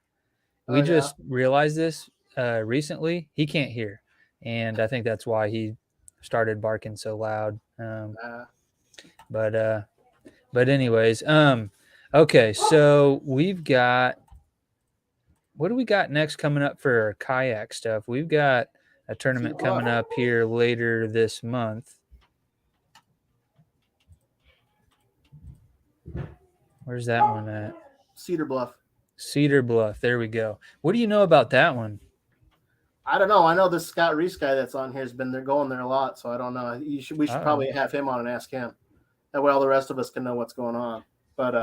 We just realized this recently. He can't hear, and I think that's why he started barking so loud. But anyways, okay. So we've got, what do we got next coming up for kayak stuff? We've got a tournament coming up here later this month. Where's that one at? Cedar Bluff. Cedar Bluff. There we go. What do you know about that one? I don't know. I know this Scott Reese guy that's on here has been there, going there a lot. So I don't know. We should probably have him on and ask him. That way all the rest of us can know what's going on. But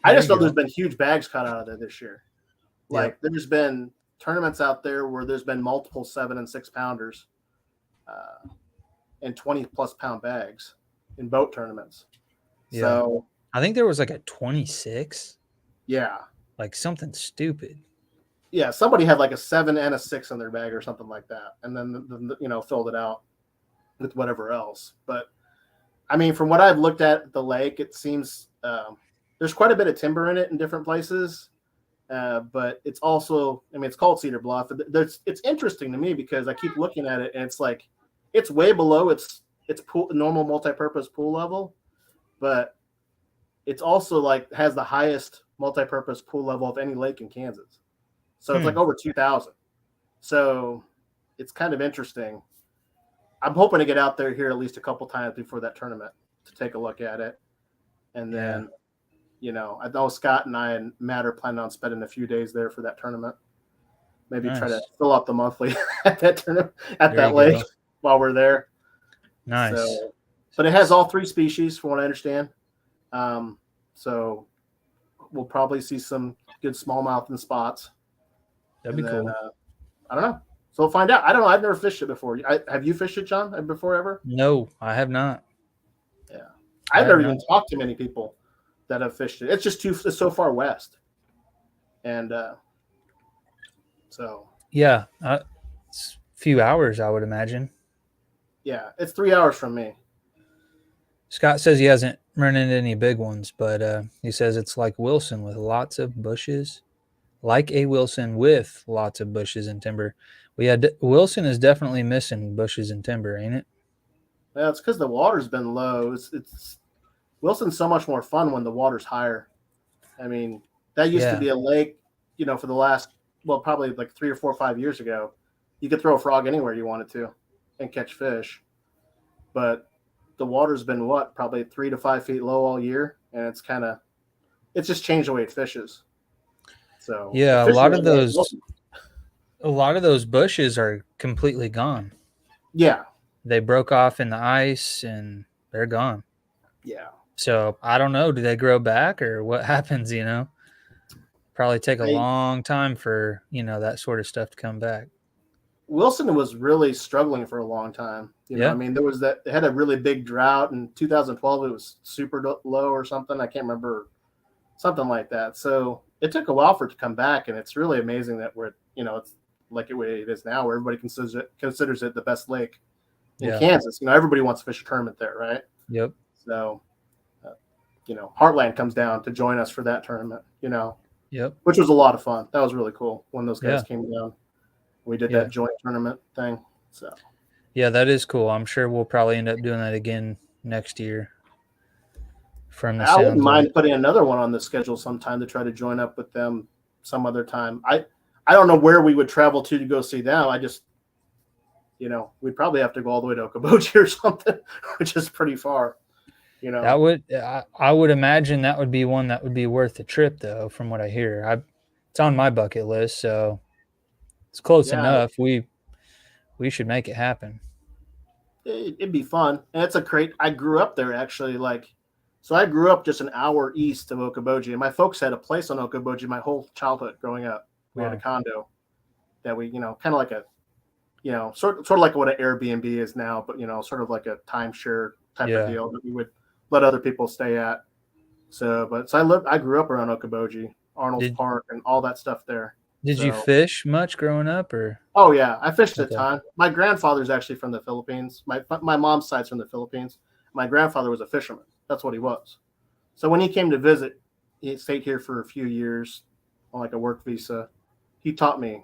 I just know there's been huge bags caught out of there this year. Like there's been tournaments out there where there's been multiple 7 and 6 pounders and 20 plus pound bags in boat tournaments. Yeah. So I think there was like a 26. Yeah. Like something stupid. Yeah, somebody had like a 7 and a 6 in their bag or something like that, and then filled it out with whatever else. But I mean, from what I've looked at the lake, it seems there's quite a bit of timber in it in different places. But it's also, I mean, it's called Cedar Bluff. It's interesting to me because I keep looking at it and it's like it's way below its normal multi-purpose pool level, but it's also like has the highest multi-purpose pool level of any lake in Kansas. So it's like over 2,000. So it's kind of interesting. I'm hoping to get out there here at least a couple times before that tournament to take a look at it. And then, I know Scott and I and Matt are planning on spending a few days there for that tournament. Maybe try to fill out the monthly at that tournament, at that lake while we're there. Nice. So, but it has all 3 species from what I understand. So we'll probably see some good smallmouth and spots. That'd be cool. I don't know. So we'll find out. I don't know. I've never fished it before. Have you fished it, John, before ever? No, I have not. Yeah. I've never even talked to many people that have fished it. It's just it's so far west. And so. Yeah. It's a few hours, I would imagine. Yeah. It's 3 hours from me. Scott says he hasn't run into any big ones, but he says it's like Wilson with lots of bushes. Like a Wilson with lots of bushes and timber. Wilson is definitely missing bushes and timber, ain't it? Well, it's because the water's been low. It's Wilson's so much more fun when the water's higher. I mean, that used to be a lake, for the last, probably like 3 or 4 or 5 years ago. You could throw a frog anywhere you wanted to and catch fish. But the water's been probably 3 to 5 feet low all year, and it's just changed the way it fishes. So yeah, a lot of those bushes are completely gone. Yeah, they broke off in the ice and they're gone. Yeah. So I don't know. Do they grow back or what happens? Probably take a long time for that sort of stuff to come back. Wilson was really struggling for a long time. I mean, there was it had a really big drought in 2012. It was super low or something. I can't remember, something like that. So it took a while for it to come back, and it's really amazing that we're, it's like the way it is now, where everybody considers it the best lake in Kansas. Everybody wants to fish a tournament there, right? Yep. So, Heartland comes down to join us for that tournament. Yep. Which was a lot of fun. That was really cool when those guys came down. We did that joint tournament thing. So Yeah, that is cool. I'm sure we'll probably end up doing that again next year from the I wouldn't sounds of mind it. putting another one on the schedule sometime to try to join up with them some other time. I don't know where we would travel to go see them. I just, we'd probably have to go all the way to Okoboji or something, which is pretty far, That would I would imagine that would be one that would be worth the trip though, from what I hear. It's on my bucket list, so it's close Yeah, enough. We should make it happen. it'd be fun. And it's a great, I grew up there actually. So I grew up just an hour east of Okoboji, and my folks had a place on Okoboji my whole childhood growing up. We had a Wow. condo that we, kind of like a, sort of like what an Airbnb is now, but, sort of like a timeshare type of Yeah. deal that we would let other people stay at. So, I grew up around Okoboji, Arnold's Did Park, and all that stuff there. did you So, fish much growing up or oh yeah, I fished a okay. ton. My grandfather's actually from the Philippines. My mom's side's from the Philippines. My grandfather was a fisherman. That's what he was. So when he came to visit, he stayed here for a few years on like a work visa. He taught me.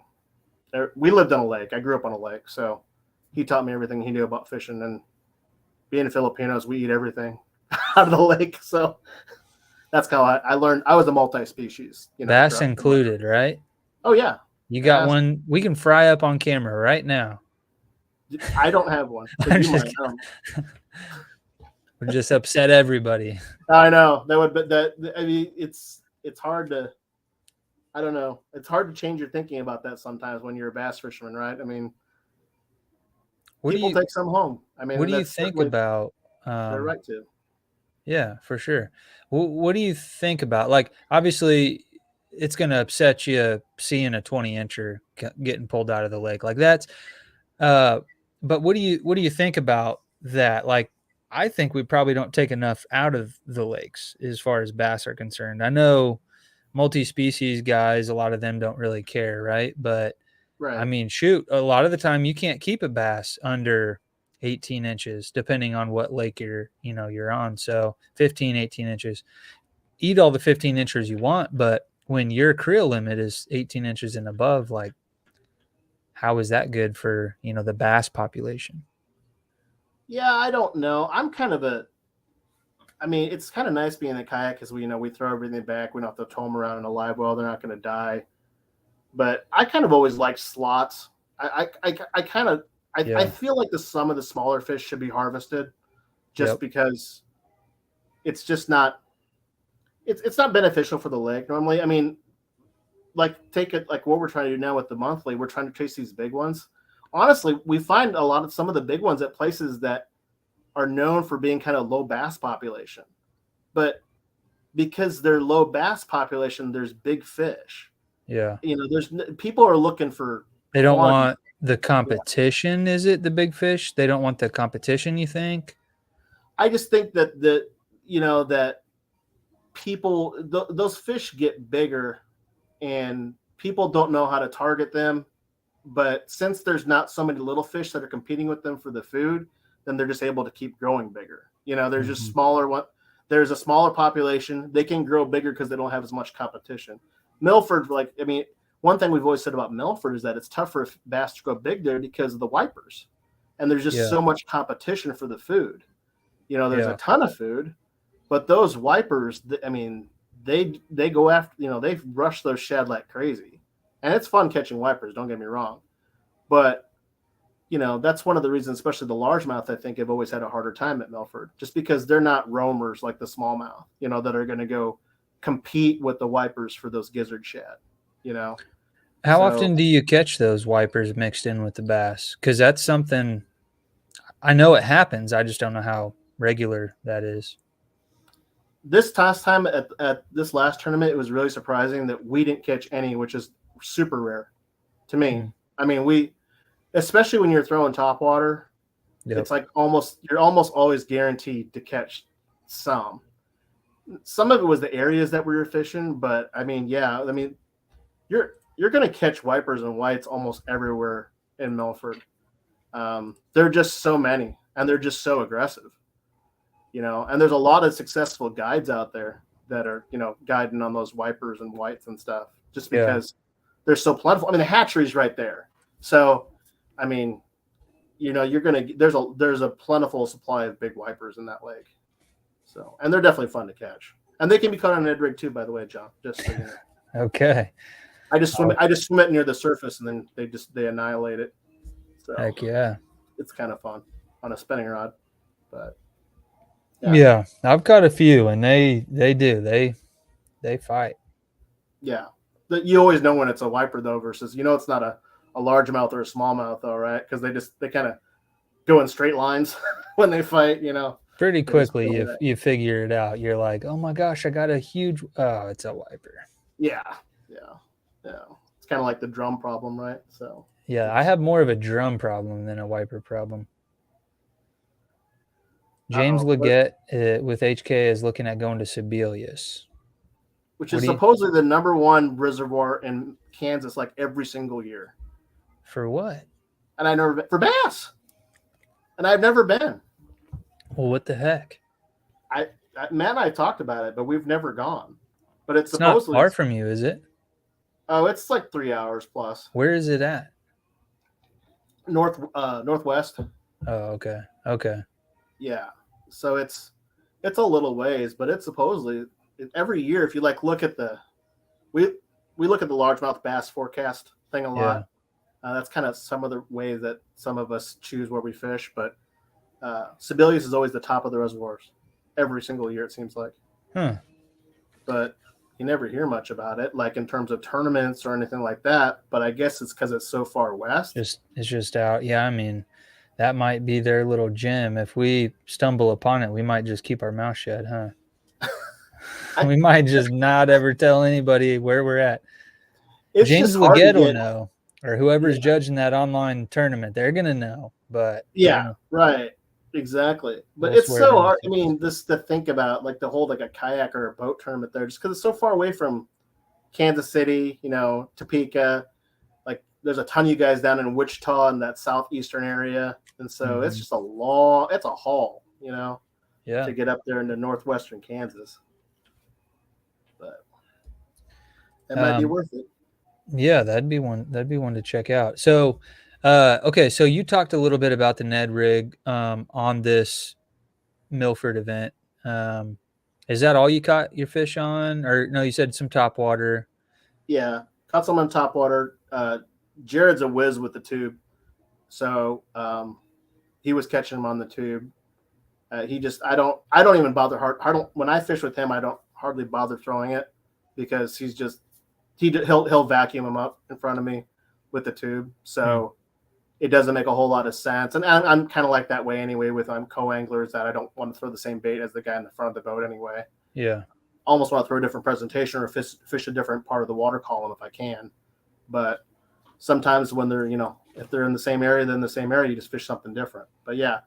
We lived on a lake. I grew up on a lake, so he taught me everything he knew about fishing. And being Filipinos, we eat everything out of the lake. So that's how I learned. I was a multi-species, Bass throughout my life. included, right? Oh yeah, You got bass. one we can fry up on camera right now. I don't have one, but I'm you just might. we'll just upset everybody. I know that would, but I mean, it's hard to. I don't know. It's hard to change your thinking about that sometimes when you're a bass fisherman, right? I mean, What do people you take some home. I mean, what and do you that's think certainly about their right to. yeah, for sure. What do you think about like obviously it's going to upset you seeing a 20-incher getting pulled out of the lake. Like that's uh but what do you think about that? Like I think we probably don't take enough out of the lakes as far as bass are concerned. I know multi-species guys, a lot of them don't really care, right? But I Right. mean, shoot, a lot of the time you can't keep a bass under 18 inches, depending on what lake you're on. So 15, 18 inches. Eat all the 15 inches you want, but when your creel limit is 18 inches and above, like how is that good for, the bass population? Yeah, I don't know. I'm kind of a. I mean, it's kind of nice being a kayak because we throw everything back. We don't have to tow them around in a live well. They're not going to die. But I kind of always like slots. I kind of I Yeah. feel like some of the smaller fish should be harvested just Yep. because it's just not it's not beneficial for the lake normally. I mean, like take it like what we're trying to do now with the monthly, we're trying to chase these big ones. Honestly, we find some of the big ones at places that are known for being kind of low bass population. But because they're low bass population, there's big fish. Yeah. There's people are looking for They don't quantity. want the Yeah. competition, is it the big fish? They don't want the competition, you think? I just think that that people those fish get bigger and people don't know how to target them. But since there's not so many little fish that are competing with them for the food, then they're just able to keep growing bigger. There's just Mhm. smaller one. There's a smaller population. They can grow bigger because they don't have as much competition. Milford, I mean, one thing we've always said about Milford is that it's tougher for bass to grow big there because of the wipers, and there's just Yeah. so much competition for the food. There's a Yeah. ton of food, but those wipers, I mean, they go after, they rush those shad like crazy, and it's fun catching wipers. Don't get me wrong, but that's one of the reasons, especially the largemouth, I think have always had a harder time at Milford, just because they're not roamers like the smallmouth, that are going to go compete with the wipers for those gizzard shad, you know. How So often do you catch those wipers mixed in with the bass? Because that's something I know it happens. I just don't know how regular that is. this last time at this last tournament, it was really surprising that we didn't catch any, which is super rare to me. Mm. I mean, especially when you're throwing top water, Yep. it's like you're almost always guaranteed to catch some. Some of it was the areas that we were fishing, but I mean, yeah, I mean, you're going to catch wipers and whites almost everywhere in Milford. There are just so many, and they're just so aggressive, And there's a lot of successful guides out there that are, guiding on those wipers and whites and stuff, just Yeah. because they're so plentiful. I mean, the hatchery's right there, so I mean, there's a plentiful supply of big wipers in that lake. So, and they're definitely fun to catch. And they can be caught on an Ed rig too, by the way, John. Just so you know. Okay. I just swim it near the surface, and then they annihilate it. So Heck yeah. it's kind of fun on a spinning rod. But yeah, I've caught a few, and they fight. Yeah, you always know when it's a wiper though, versus it's not a largemouth or a smallmouth though, right? Because they kind of go in straight lines when they fight. Pretty quickly, you figure it out. You're like, oh my gosh, I got a huge. Oh, it's a wiper. Yeah. It's kind of like the drum problem, right? So. Yeah, I have more of a drum problem than a wiper problem. James Leggett with HK is looking at going to Sibelius, which is supposedly the #1 reservoir in Kansas, like every single year. For what? And I've never been for bass. And I've never been. Well, what the heck? Matt and I talked about it, but we've never gone. But it's supposedly not far from you, is it? Oh, it's like 3 hours plus. Where is it at? Northwest. Oh, okay. Yeah. So it's a little ways, but it's supposedly every year. If you look at we look at the largemouth bass forecast thing a lot. That's kind of some of the ways that some of us choose where we fish, but Sibelius is always the top of the reservoirs every single year, it seems like. But you never hear much about it, like in terms of tournaments or anything like that. But I guess it's because it's so far west. It's just out. Yeah, I mean, that might be their little gem. If we stumble upon it, we might just keep our mouth shut, huh? We might just not ever tell anybody where we're at. James Leggett will know, or whoever's judging that online tournament, they're gonna know. But right. Exactly. But it's so hard. I mean, this to think about, like the whole, like a kayak or a boat tournament there, just because it's so far away from Kansas City, Topeka. Like there's a ton of you guys down in Wichita in that southeastern area. And so it's just it's a haul, to get up there into northwestern Kansas. But that might be worth it. Yeah, that'd be one to check out. So okay, so you talked a little bit about the Ned rig on this Milford event. Is that all you caught your fish on? Or no, you said some topwater. Yeah, caught some on topwater. Jared's a whiz with the tube. So he was catching them on the tube. I don't even bother when I fish with him, I don't hardly bother throwing it because he'll vacuum them up in front of me with the tube. So it doesn't make a whole lot of sense. And I'm kind of like that way anyway with co-anglers, that I don't want to throw the same bait as the guy in the front of the boat anyway. Yeah. Almost want to throw a different presentation or fish a different part of the water column if I can. But sometimes when they're, if they're in the same area, you just fish something different. But yeah,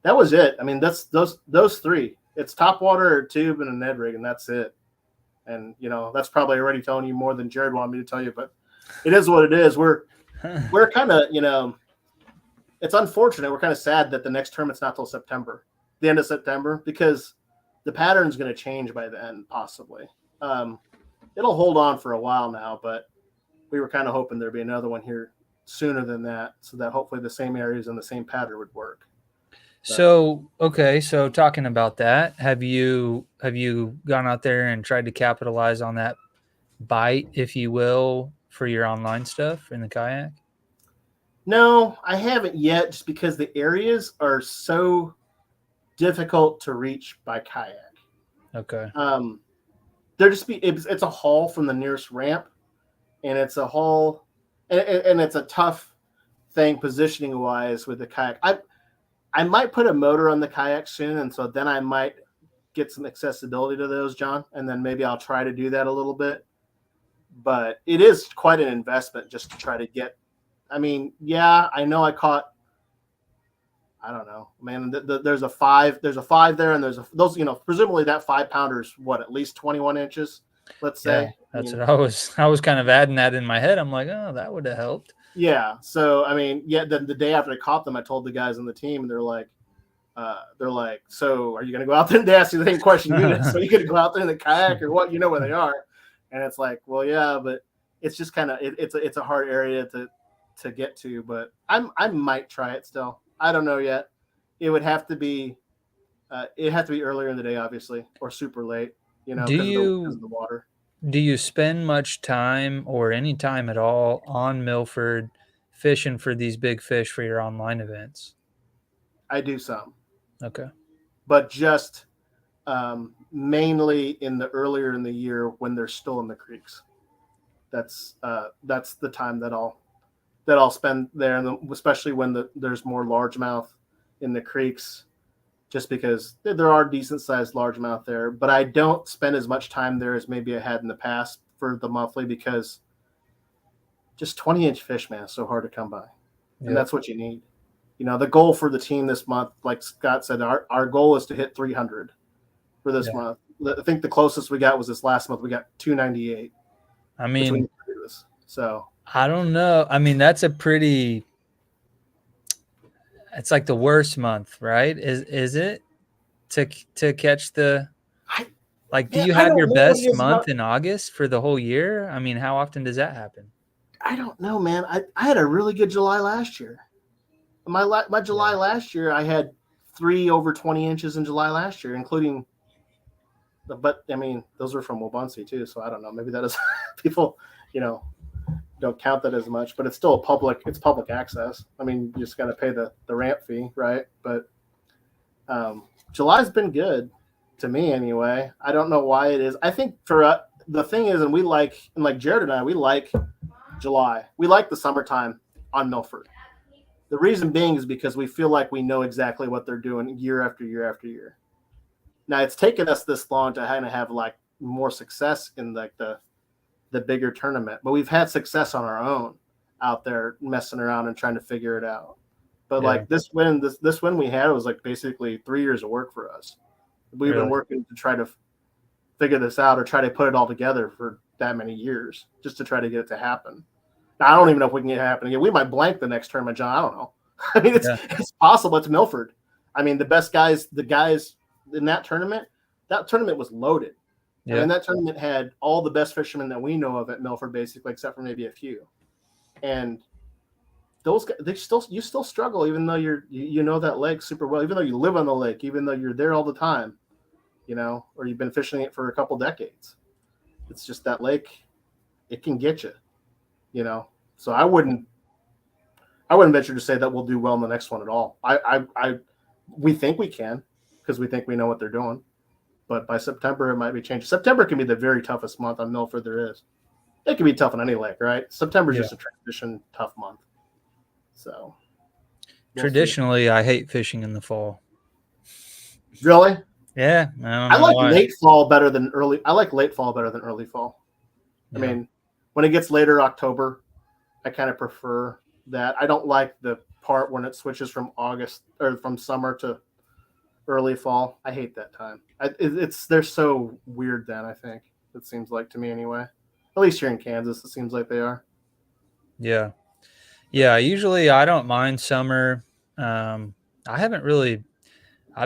that was it. I mean, that's those three. It's topwater, a tube, and a Ned rig, and that's it. And, that's probably already telling you more than Jared wanted me to tell you, but it is what it is. We're kind of, it's unfortunate. We're kind of sad that the next tournament's not till September, the end of September, because the pattern's going to change by then, possibly. It'll hold on for a while now, but we were kind of hoping there'd be another one here sooner than that, so that hopefully the same areas and the same pattern would work. So, okay. So talking about that, have you gone out there and tried to capitalize on that bite, if you will, for your online stuff in the kayak? No, I haven't yet, just because the areas are so difficult to reach by kayak. Okay. It's a haul from the nearest ramp, and it's a haul, and it's a tough thing positioning wise with the kayak. I might put a motor on the kayak soon, and so then I might get some accessibility to those, John, and then maybe I'll try to do that a little bit. But it is quite an investment just to try to get. I mean, yeah, I know I caught. I don't know, man. There's a 5 there, and there's those. Presumably that 5-pounder's at least 21 inches. Let's say. Yeah, that's what I was kind of adding that in my head. I'm like, oh, that would have helped. Yeah. So, I mean, the day after I caught them, I told the guys on the team, and they're like, so are you going to go out there? And they ask you the same question. So you going to go out there in the kayak or what? You know where they are. And it's like, well, yeah, but it's just kind of, it's a hard area to get to, but I might try it still. I don't know yet. It would have to be earlier in the day, obviously, or super late. Do because you of the water. do you spend much time or any time at all on Milford fishing for these big fish for your online events? I do some, Okay. but just mainly in the earlier in the year when they're still in the creeks. That's the time that I'll spend there, and especially when there's more largemouth in the creeks, just because there are decent sized largemouth there. But I don't spend as much time there as maybe I had in the past for the monthly, because just 20-inch fish, man, is so hard to come by, and Yep. that's what you need. The goal for the team this month, like Scott said, our goal is to hit 300 for this Yeah. month. I think the closest we got was this last month. We got 298 I mean, between us. So I don't know. I mean, that's a pretty. It's like the worst month, right? Is it to catch the I like? Do man, you I have your don't know best as much. month in August for the whole year? I mean, how often does that happen? I don't know, man. I had a really good July last year. My July last year, I had 3 over 20 inches in July last year, including but I mean, those were from Wabaunsee too, so I don't know. Maybe that is people, don't count that as much, but it's still it's public access. I mean, you just got to pay the ramp fee, right? But July's been good to me anyway. I don't know why it is. I think for the thing is, and like Jared and I, we like July. We like the summertime on Milford. The reason being is because we feel like we know exactly what they're doing year after year after year. Now it's taken us this long to kind of have like more success in like the bigger tournament, but we've had success on our own out there messing around and trying to figure it out. But like this win we had was like basically 3 years of work for us. We've been working to try to figure this out or try to put it all together for that many years just to try to get it to happen. Now, I don't even know if we can get it happen again. We might blank the next tournament, John. I don't know. I mean, it's possible. It's Milford. I mean, the guys in that tournament was loaded. Yeah. I mean, that tournament had all the best fishermen that we know of at Milford, basically, except for maybe a few. And those guys, you still struggle, even though you know that lake super well, even though you live on the lake, even though you're there all the time, or you've been fishing it for a couple decades. It's just that lake, it can get you, So I wouldn't venture to say that we'll do well in the next one at all. We think we can, because we think we know what they're doing. But by September, it might be changed. September can be the very toughest month on Milford there is. It can be tough on any lake, right? September is just a transition tough month. So traditionally, I hate fishing in the fall. Really? Yeah, I like late fall better than early. I like late fall better than early fall. Yeah. I mean, when it gets later October, I kind of prefer that. I don't like the part when it switches from August or from summer to early fall. I hate that time. They're so weird then, I think. It seems like to me anyway. At least here in Kansas, it seems like they are. Yeah. Yeah, usually I don't mind summer. I've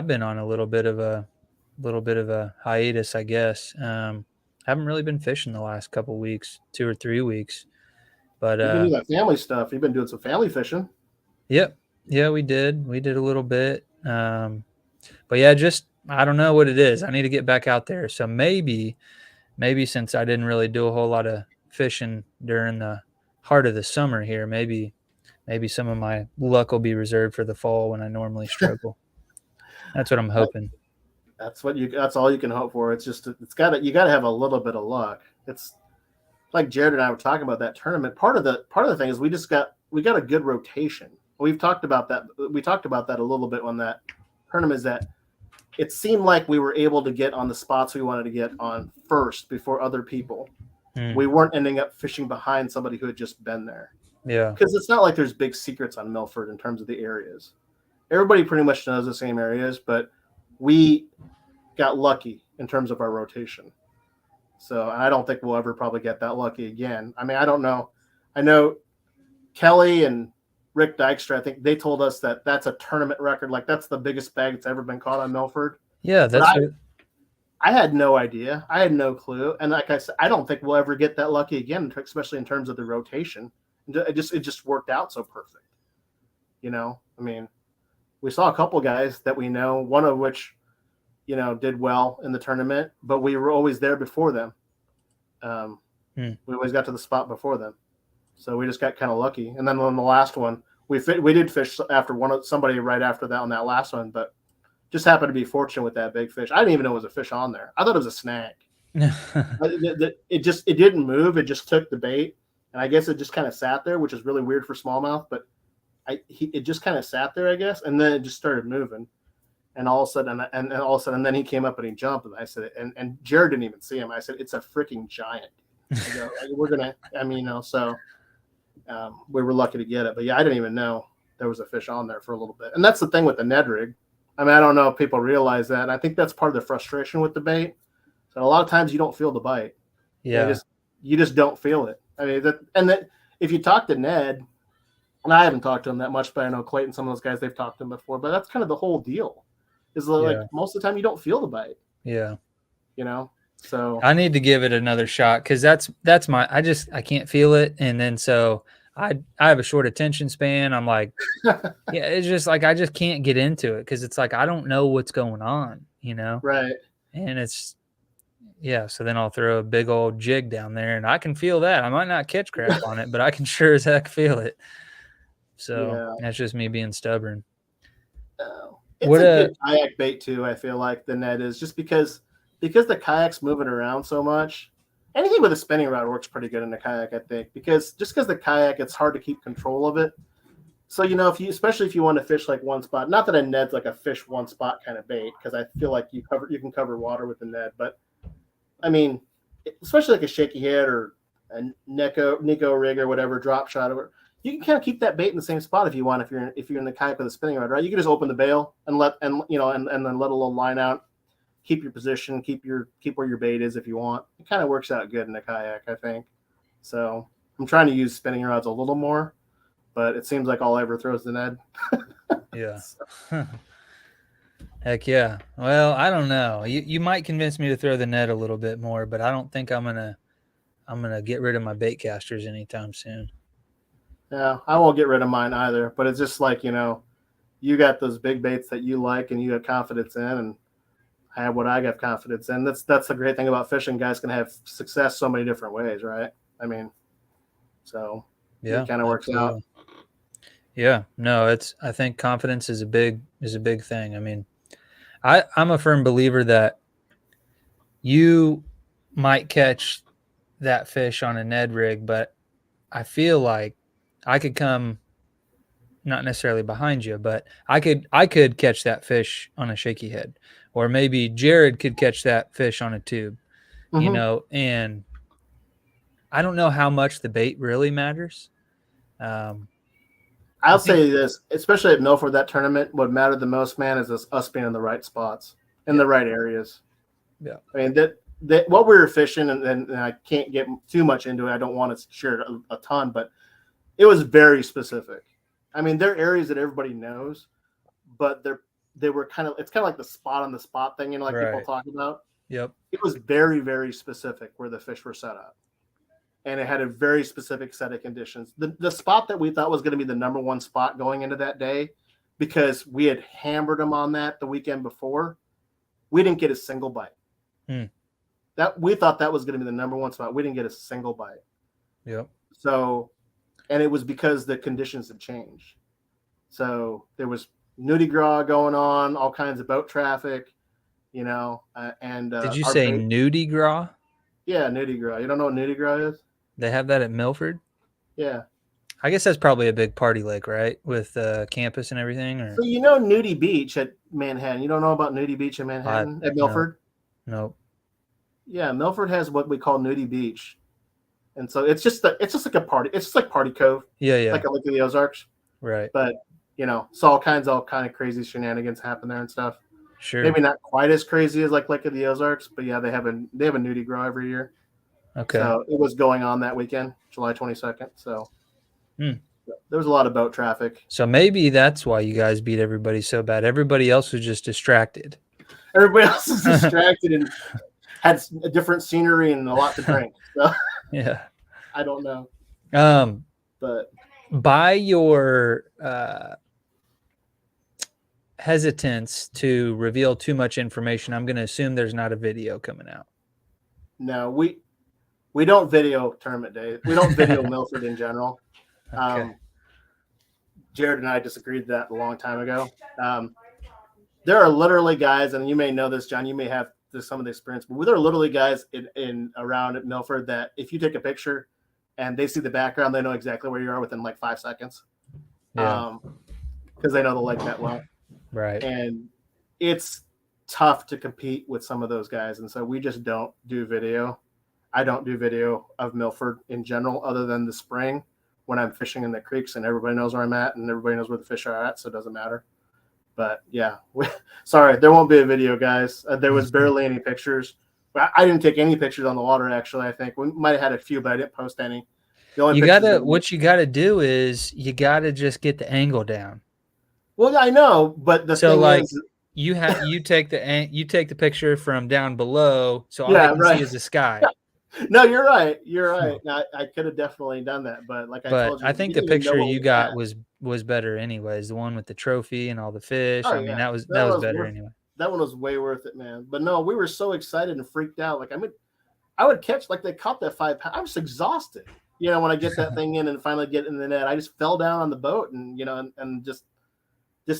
been on a little bit of a hiatus, I guess. Haven't really been fishing the last couple weeks, 2 or 3 weeks. But you've been doing that family stuff. You've been doing some family fishing. Yep. Yeah, we did. We did a little bit. But yeah, just I don't know what it is. I need to get back out there. So maybe since I didn't really do a whole lot of fishing during the heart of the summer here, maybe some of my luck will be reserved for the fall when I normally struggle. That's what I'm hoping. That's all you can hope for. It's just you gotta have a little bit of luck. It's like Jared and I were talking about that tournament. Part of the thing is we got a good rotation. We've talked about that. We talked about that a little bit on that tournament, is that it seemed like we were able to get on the spots we wanted to get on first before other people. We weren't ending up fishing behind somebody who had just been there. Yeah. Because it's not like there's big secrets on Milford in terms of the areas. Everybody pretty much knows the same areas, but we got lucky in terms of our rotation. So I don't think we'll ever probably get that lucky again. I mean, I don't know. I know Kelly and Rick Dykstra, I think they told us that that's a tournament record. Like that's the biggest bag that's ever been caught on Milford. Yeah, I had no idea. I had no clue. And like I said, I don't think we'll ever get that lucky again, especially in terms of the rotation. It just worked out so perfect. I mean, we saw a couple guys that we know, one of which, did well in the tournament, but we were always there before them. We always got to the spot before them. So we just got kind of lucky. And then on the last one, we did fish after somebody right after that on that last one, but just happened to be fortunate with that big fish. I didn't even know it was a fish on there. I thought it was a snag. It didn't move. It just took the bait, and I guess it just kind of sat there, which is really weird for smallmouth. But it just kind of sat there, I guess, and then it just started moving, and all of a sudden, and then he came up and he jumped, and I said, and Jared didn't even see him. I said, it's a freaking giant. I go, we're gonna, so we were lucky to get it, but yeah, I didn't even know there was a fish on there for a little bit, and that's the thing with the Ned rig. I don't know if people realize that. I think that's part of the frustration with the bait. So a lot of times you don't feel the bite. Yeah. You just don't feel it. If you talk to Ned, and I haven't talked to him that much, but I know Clayton, some of those guys, they've talked to him before, but that's kind of the whole deal. Is like most of the time you don't feel the bite. Yeah. So I need to give it another shot because that's my I can't feel it. And then so I have a short attention span. I'm like, yeah, it's just like I just can't get into it because it's like I don't know what's going on, Right. And it's so then I'll throw a big old jig down there and I can feel that. I might not catch crap on it, but I can sure as heck feel it. So that's just me being stubborn. It's a good kayak bait too, I feel like the Ned is, just because the kayak's moving around so much. Anything with a spinning rod works pretty good in a kayak, I think, because the kayak, it's hard to keep control of it. So, especially if you want to fish like one spot, not that a Ned's like a fish one spot kind of bait, because I feel like you can cover water with the Ned, but especially like a shaky head or a Nico rig or whatever, drop shot, or you can kind of keep that bait in the same spot if you want. If you're in the kayak with a spinning rod, right? You can just open the bail and then let a little line out. Keep your position, keep where your bait is if you want. It kind of works out good in a kayak, I think. So I'm trying to use spinning rods a little more, but it seems like all I ever throw is the Ned. Yeah. Heck yeah. Well, I don't know. You might convince me to throw the Ned a little bit more, but I don't think I'm gonna get rid of my bait casters anytime soon. Yeah, I won't get rid of mine either. But it's just like, you got those big baits that you like and you have confidence in, and I have what I got confidence in. That's the great thing about fishing. Guys can have success so many different ways, right? So yeah, it kind of works out. Yeah, no, I think confidence is a big thing. I'm a firm believer that you might catch that fish on a Ned rig, but I feel like I could come not necessarily behind you, but I could catch that fish on a shaky head, or maybe Jared could catch that fish on a tube, and I don't know how much the bait really matters. I'll say this, especially at Milford, that tournament, what mattered the most, man, is us being in the right spots, in the right areas. Yeah. That what we were fishing, and I can't get too much into it. I don't want to share a ton, but it was very specific. There are areas that everybody knows, but they were it's kind of like the spot on the spot thing, like people talk about. Yep. It was very, very specific where the fish were set up. And it had a very specific set of conditions. The spot that we thought was going to be the number one spot going into that day, because we had hammered them on that the weekend before, we didn't get a single bite. That we thought that was going to be the number one spot. We didn't get a single bite. Yep. So, and it was because the conditions had changed. So there was nudie gras going on, all kinds of boat traffic, and did you say nudie gras? Yeah, nudie gras. You don't know what nudie gras is? They have that at Milford? Yeah. I guess that's probably a big party lake, right? With campus and everything? Or? So Nudie Beach at Manhattan. You don't know about Nudie Beach in Manhattan at Milford? No. Yeah, Milford has what we call Nudie Beach. And so it's just like a party. It's just like Party Cove. Yeah. Like a Lake of the Ozarks. Right. But, so all kinds of crazy shenanigans happen there and stuff. Sure. Maybe not quite as crazy as like Lake of the Ozarks, but yeah, they have a nudie gras every year. Okay. So it was going on that weekend, July 22nd. So there was a lot of boat traffic. So maybe that's why you guys beat everybody so bad. Everybody else was just distracted. Everybody else is distracted and had a different scenery and a lot to drink. So yeah. I don't know. But by your hesitance to reveal too much information, I'm going to assume there's not a video coming out. No, we don't video tournament day. We don't video Milford in general. Okay. Jared and I disagreed that a long time ago. There are literally guys, and you may know this, John. You may have some of the experience, but there are literally guys in around at Milford that if you take a picture and they see the background, they know exactly where you are within like 5 seconds. Yeah. Because they know the lake that well. Right. And it's tough to compete with some of those guys, and so we just don't do video. I don't do video of Milford in general, other than the spring when I'm fishing in the creeks and everybody knows where I'm at and everybody knows where the fish are at, so it doesn't matter. But yeah, sorry, there won't be a video, guys. There was barely any pictures. I didn't take any pictures on the water, actually. I think we might have had a few, but I didn't post any. What you gotta do is you gotta just get the angle down. Well, I know, but the thing is, you take the picture from down below, so all I can see is the sky. No, you're right. You're right. Now, I could have definitely done that, but I told you, I think the picture you got was better, anyways. The one with the trophy and all the fish. Oh, I mean, that was better anyway. That one was way worth it, man. But no, we were so excited and freaked out. I would catch they caught that 5 pound. I was exhausted. When I get that thing in and finally get in the net, I just fell down on the boat and and just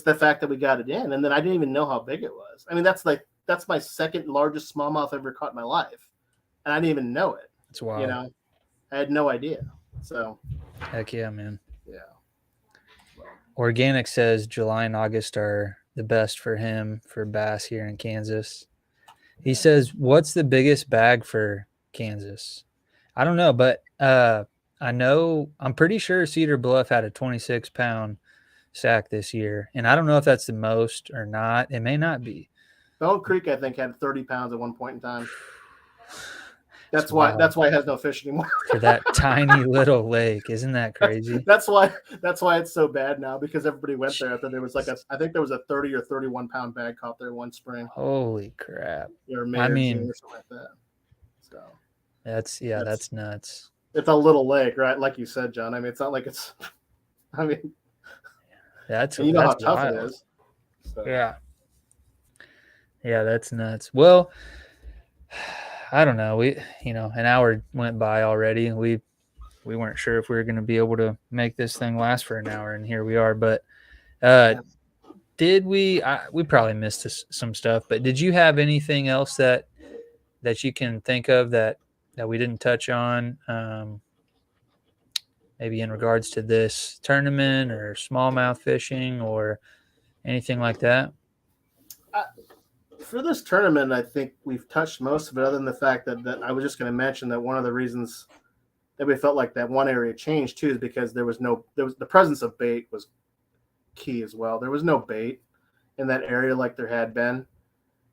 the fact that we got it in, and then I didn't even know how big it was. I mean, that's my second largest smallmouth I've ever caught in my life. And I didn't even know it. That's wild. I had no idea. So, heck yeah, man. Yeah. Organic says July and August are the best for him for bass here in Kansas. He says, "What's the biggest bag for Kansas?" I don't know, but I'm pretty sure Cedar Bluff had a 26-pound sack this year, and I don't know if that's the most or not. It may not be. Bone Creek, I think, had 30 pounds at one point in time. That's why it has no fish anymore. For that tiny little lake. Isn't that crazy? That's why it's so bad now, because everybody went there. There was I think there was a 30 or 31 pound bag caught there one spring. Holy crap. Or something like that. So that's nuts. It's a little lake, right? Like you said, John. I mean, it's not like it's that's how tough it is. So. Yeah, that's nuts. Well, I don't know. An hour went by already, and we weren't sure if we were going to be able to make this thing last for an hour, and here we are. But did we? We probably missed some stuff. But did you have anything else that you can think of that we didn't touch on? Maybe in regards to this tournament or smallmouth fishing or anything like that? For this tournament, I think we've touched most of it, other than the fact that I was just going to mention that one of the reasons that we felt like that one area changed too is because there was the presence of bait was key as well. There was no bait in that area like there had been.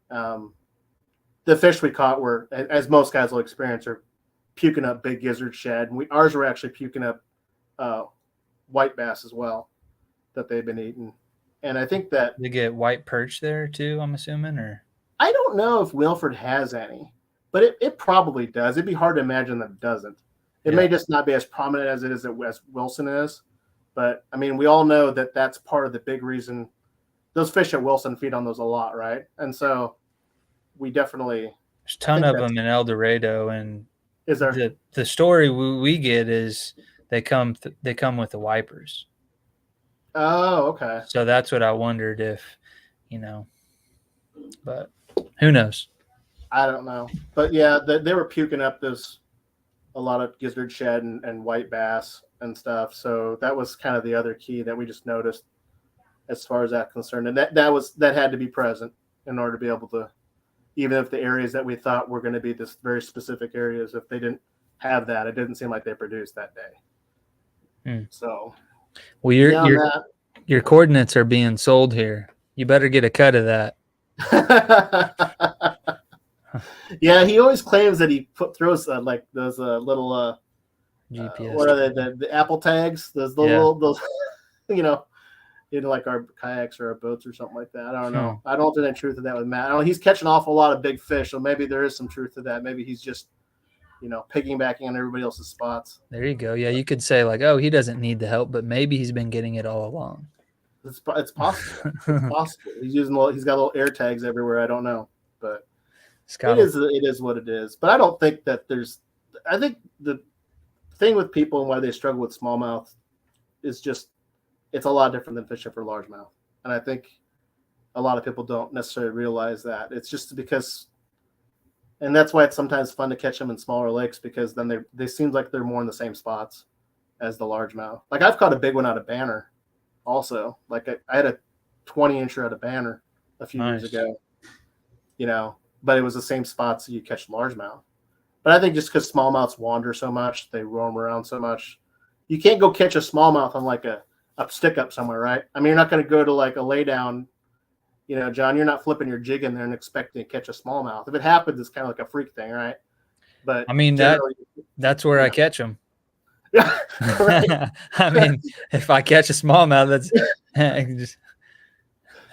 The fish we caught were, as most guys will experience, are puking up big gizzard shad, and ours were actually puking up white bass as well that they've been eating. And I think that you get white perch there too, I'm assuming, or I don't know if Milford has any, but it probably does. It'd be hard to imagine that it doesn't. It may just not be as prominent as it is as Wilson is. But I mean, we all know that that's part of the big reason those fish at Wilson feed on those a lot, right? And so we definitely there's a ton of them in El Dorado, and is there the story we get is they come with the wipers. Oh, okay. So that's what I wondered if, but who knows? I don't know. But yeah, they were puking up a lot of gizzard shad and white bass and stuff. So that was kind of the other key that we just noticed as far as that concerned. And that had to be present in order to be able to, even if the areas that we thought were going to be this very specific areas, if they didn't have that, it didn't seem like they produced that day. So. Well, your coordinates are being sold here. You better get a cut of that. Yeah, he always claims that he throws like those little GPS. What are they? The Apple tags. Those little those, like our kayaks or our boats or something like that. I don't know. I don't know if there's any truth to that with Matt. I don't know. He's catching an awful lot of big fish, so maybe there is some truth to that. Maybe he's just piggybacking on everybody else's spots. There you go. Yeah, you could say like, oh, he doesn't need the help, but maybe he's been getting it all along. It's possible. It's possible. He's got little air tags everywhere. I don't know, but it is what it is. But I don't think that I think the thing with people and why they struggle with smallmouth is just it's a lot different than fishing for largemouth. And I think a lot of people don't necessarily realize that. It's just because, and that's why it's sometimes fun to catch them in smaller lakes, because then they seem like they're more in the same spots as the largemouth. Like I've caught a big one out of Banner also. Like I had a 20-incher out of Banner a few years ago, but it was the same spots that you catch largemouth. But I think just because smallmouths wander so much, they roam around so much, you can't go catch a smallmouth on like a stick up somewhere, right? I mean, you're not going to go to like a lay down, John, you're not flipping your jig in there and expecting to catch a smallmouth. If it happens, it's kind of like a freak thing, right? But I mean, that's where I catch them. Yeah. I mean, if I catch a smallmouth,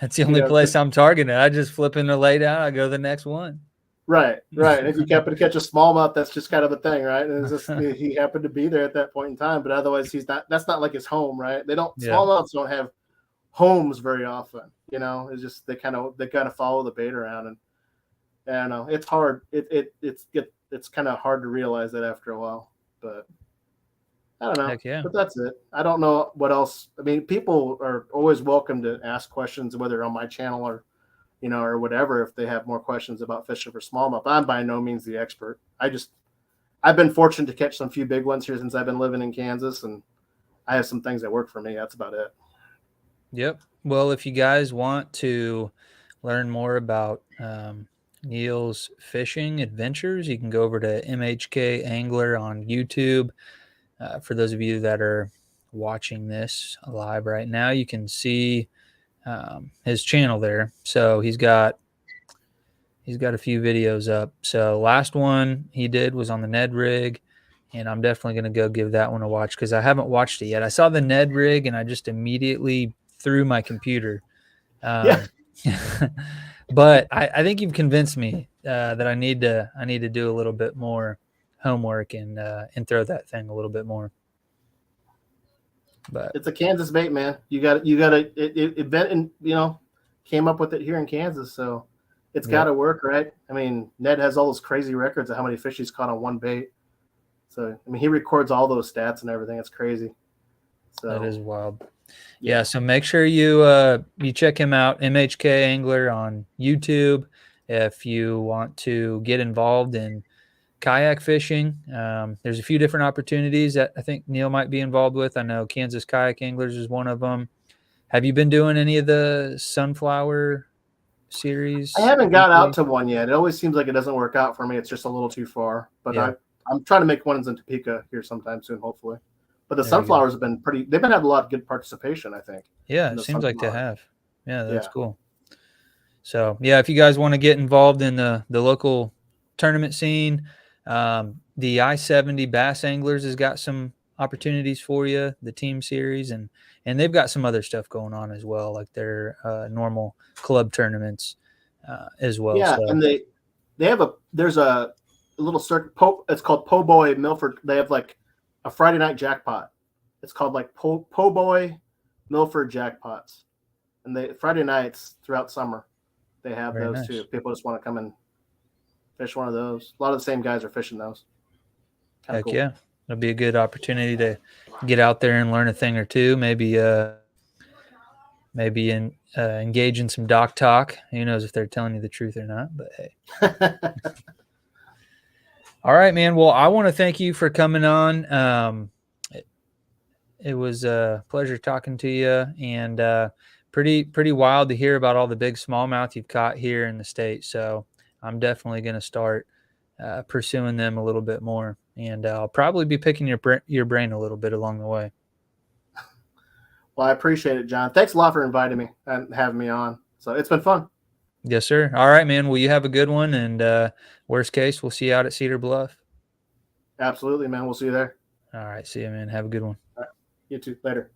that's the only place I'm targeting. I just flip in the lay down. I go to the next one. Right. And if you happen to catch a smallmouth, that's just kind of a thing, right? And it's just he happened to be there at that point in time, but otherwise he's not. That's not like his home, right? Smallmouths don't have homes very often. It's just they kind of follow the bait around, and I don't know. It's hard. It's kind of hard to realize that after a while, but I don't know. Heck yeah. But that's it. I don't know what else. I mean, people are always welcome to ask questions, whether on my channel or or whatever, if they have more questions about fishing for smallmouth. I'm by no means the expert. I've been fortunate to catch some few big ones here since I've been living in Kansas, and I have some things that work for me. That's about it. Yep. Well, if you guys want to learn more about Neil's fishing adventures, you can go over to MHK Angler on YouTube. For those of you that are watching this live right now, you can see his channel there. So he's got a few videos up. So last one he did was on the Ned rig, and I'm definitely going to go give that one a watch because I haven't watched it yet. I saw the Ned rig and I just immediately threw my computer. But I think you've convinced me that I need to do a little bit more homework and throw that thing a little bit more. But it's a Kansas bait, man. You got it came up with it here in Kansas, so it's got to work, right? I mean, Ned has all those crazy records of how many fish he's caught on one bait. So I mean, he records all those stats and everything. It's crazy. So that is wild. Yeah. So make sure you check him out, MHK Angler on YouTube, if you want to get involved in kayak fishing. There's a few different opportunities that I think Neil might be involved with. I know Kansas Kayak Anglers is one of them. Have you been doing any of the sunflower series? I haven't got out to one yet. It always seems like it doesn't work out for me. It's just a little too far. But I'm trying to make ones in Topeka here sometime soon, hopefully. But the sunflowers have been they've been having a lot of good participation, I think. Yeah, it seems like they have. Yeah, that's cool. So if you guys want to get involved in the local tournament scene, the I-70 Bass Anglers has got some opportunities for you, the team series, and they've got some other stuff going on as well, like their normal club tournaments as well. Yeah, and they have there's a little circuit. It's called Po' Boy Milford. They have like a Friday night jackpot. It's called like Po' Boy Milford jackpots, and they Friday nights throughout summer they have those too. People just want to come and fish one of those. A lot of the same guys are fishing those. Heck cool. Yeah. It'll be a good opportunity to get out there and learn a thing or two. Maybe engage in some dock talk. Who knows if they're telling you the truth or not, but hey. All right, man. Well, I want to thank you for coming on. It was a pleasure talking to you, and pretty wild to hear about all the big smallmouth you've caught here in the state. So I'm definitely going to start pursuing them a little bit more, and I'll probably be picking your brain a little bit along the way. Well, I appreciate it, John. Thanks a lot for inviting me and having me on. So it's been fun. Yes, sir. All right, man. Well, you have a good one, and worst case, we'll see you out at Cedar Bluff. Absolutely, man. We'll see you there. All right. See you, man. Have a good one. All right. You too. Later.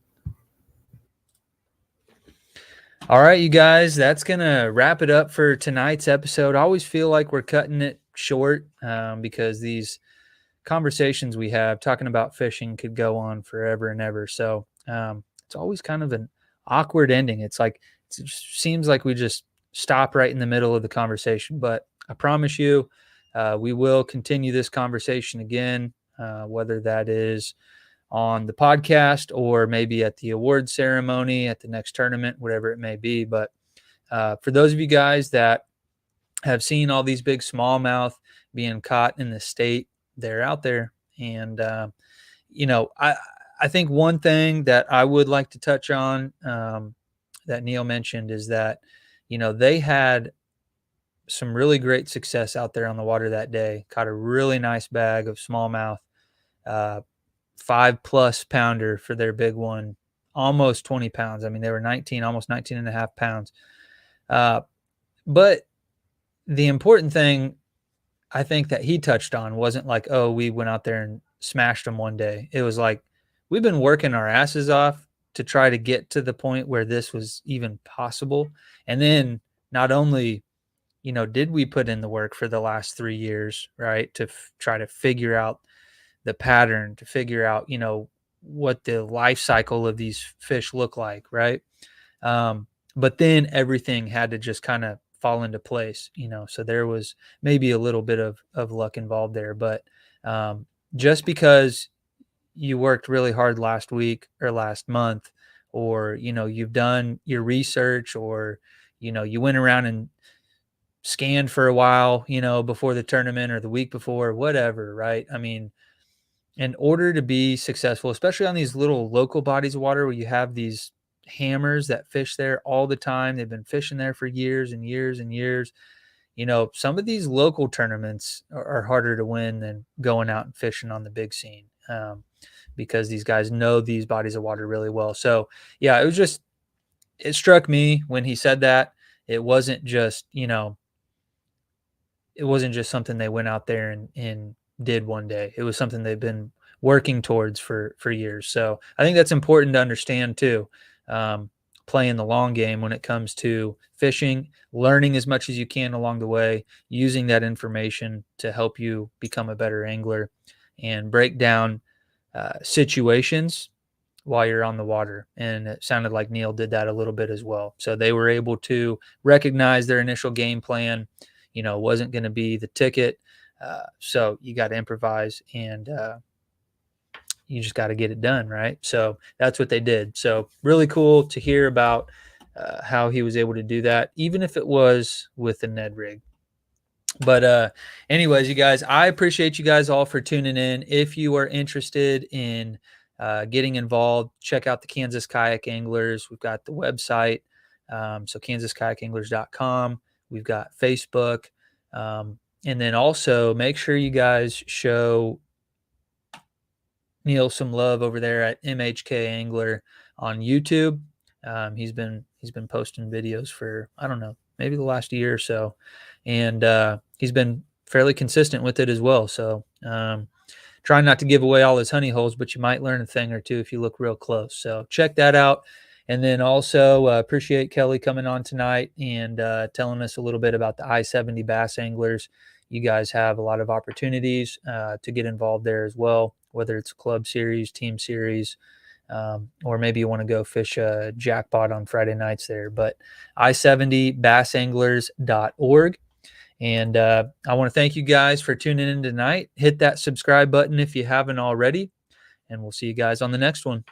All right, you guys, that's going to wrap it up for tonight's episode. I always feel like we're cutting it short because these conversations we have talking about fishing could go on forever and ever. So it's always kind of a awkward ending. It just seems like we just stop right in the middle of the conversation. But I promise you, we will continue this conversation again, whether that is on the podcast or maybe at the award ceremony, at the next tournament, whatever it may be. But for those of you guys that have seen all these big smallmouth being caught in the state, they're out there. And, I think one thing that I would like to touch on that Neil mentioned is that, they had some really great success out there on the water that day. Caught a really nice bag of smallmouth, 5+ pounder for their big one, almost 20 pounds. I mean, they were 19, almost 19 and a half pounds. But the important thing I think that he touched on wasn't like, oh, we went out there and smashed them one day. It was like, we've been working our asses off to try to get to the point where this was even possible. And then not only, did we put in the work for the last 3 years, right, to try to figure out the pattern, to figure out, what the life cycle of these fish look like, right? But then everything had to just kind of fall into place, so there was maybe a little bit of luck involved there. But just because you worked really hard last week or last month, or, you've done your research, or, you went around and scanned for a while, before the tournament or the week before, whatever, right? I mean, in order to be successful, especially on these little local bodies of water where you have these hammers that fish there all the time, they've been fishing there for years and years and years. Some of these local tournaments are harder to win than going out and fishing on the big scene, because these guys know these bodies of water really well. So yeah, it struck me when he said that it wasn't just, it wasn't just something they went out there and did one day. It was something they've been working towards for years. So I think that's important to understand too. Playing the long game when it comes to fishing, learning as much as you can along the way, using that information to help you become a better angler and break down situations while you're on the water. And it sounded like Neil did that a little bit as well. So they were able to recognize their initial game plan, wasn't going to be the ticket. So you got to improvise, and you just got to get it done, right? So that's what they did. So really cool to hear about how he was able to do that, even if it was with the Ned rig. But anyways, you guys, I appreciate you guys all for tuning in. If you are interested in getting involved, check out the Kansas Kayak Anglers. We've got the website, so kansaskayakanglers.com. We've got Facebook. And then also make sure you guys show Neil some love over there at MHK Angler on YouTube. He's been posting videos for, I don't know, maybe the last year or so. And he's been fairly consistent with it as well. So trying not to give away all his honey holes, but you might learn a thing or two if you look real close. So check that out. And then also appreciate Kelly coming on tonight and telling us a little bit about the I-70 bass anglers. You guys have a lot of opportunities to get involved there as well, whether it's a club series, team series, or maybe you want to go fish a jackpot on Friday nights there. But I70bassanglers.org. And I want to thank you guys for tuning in tonight. Hit that subscribe button if you haven't already. And we'll see you guys on the next one.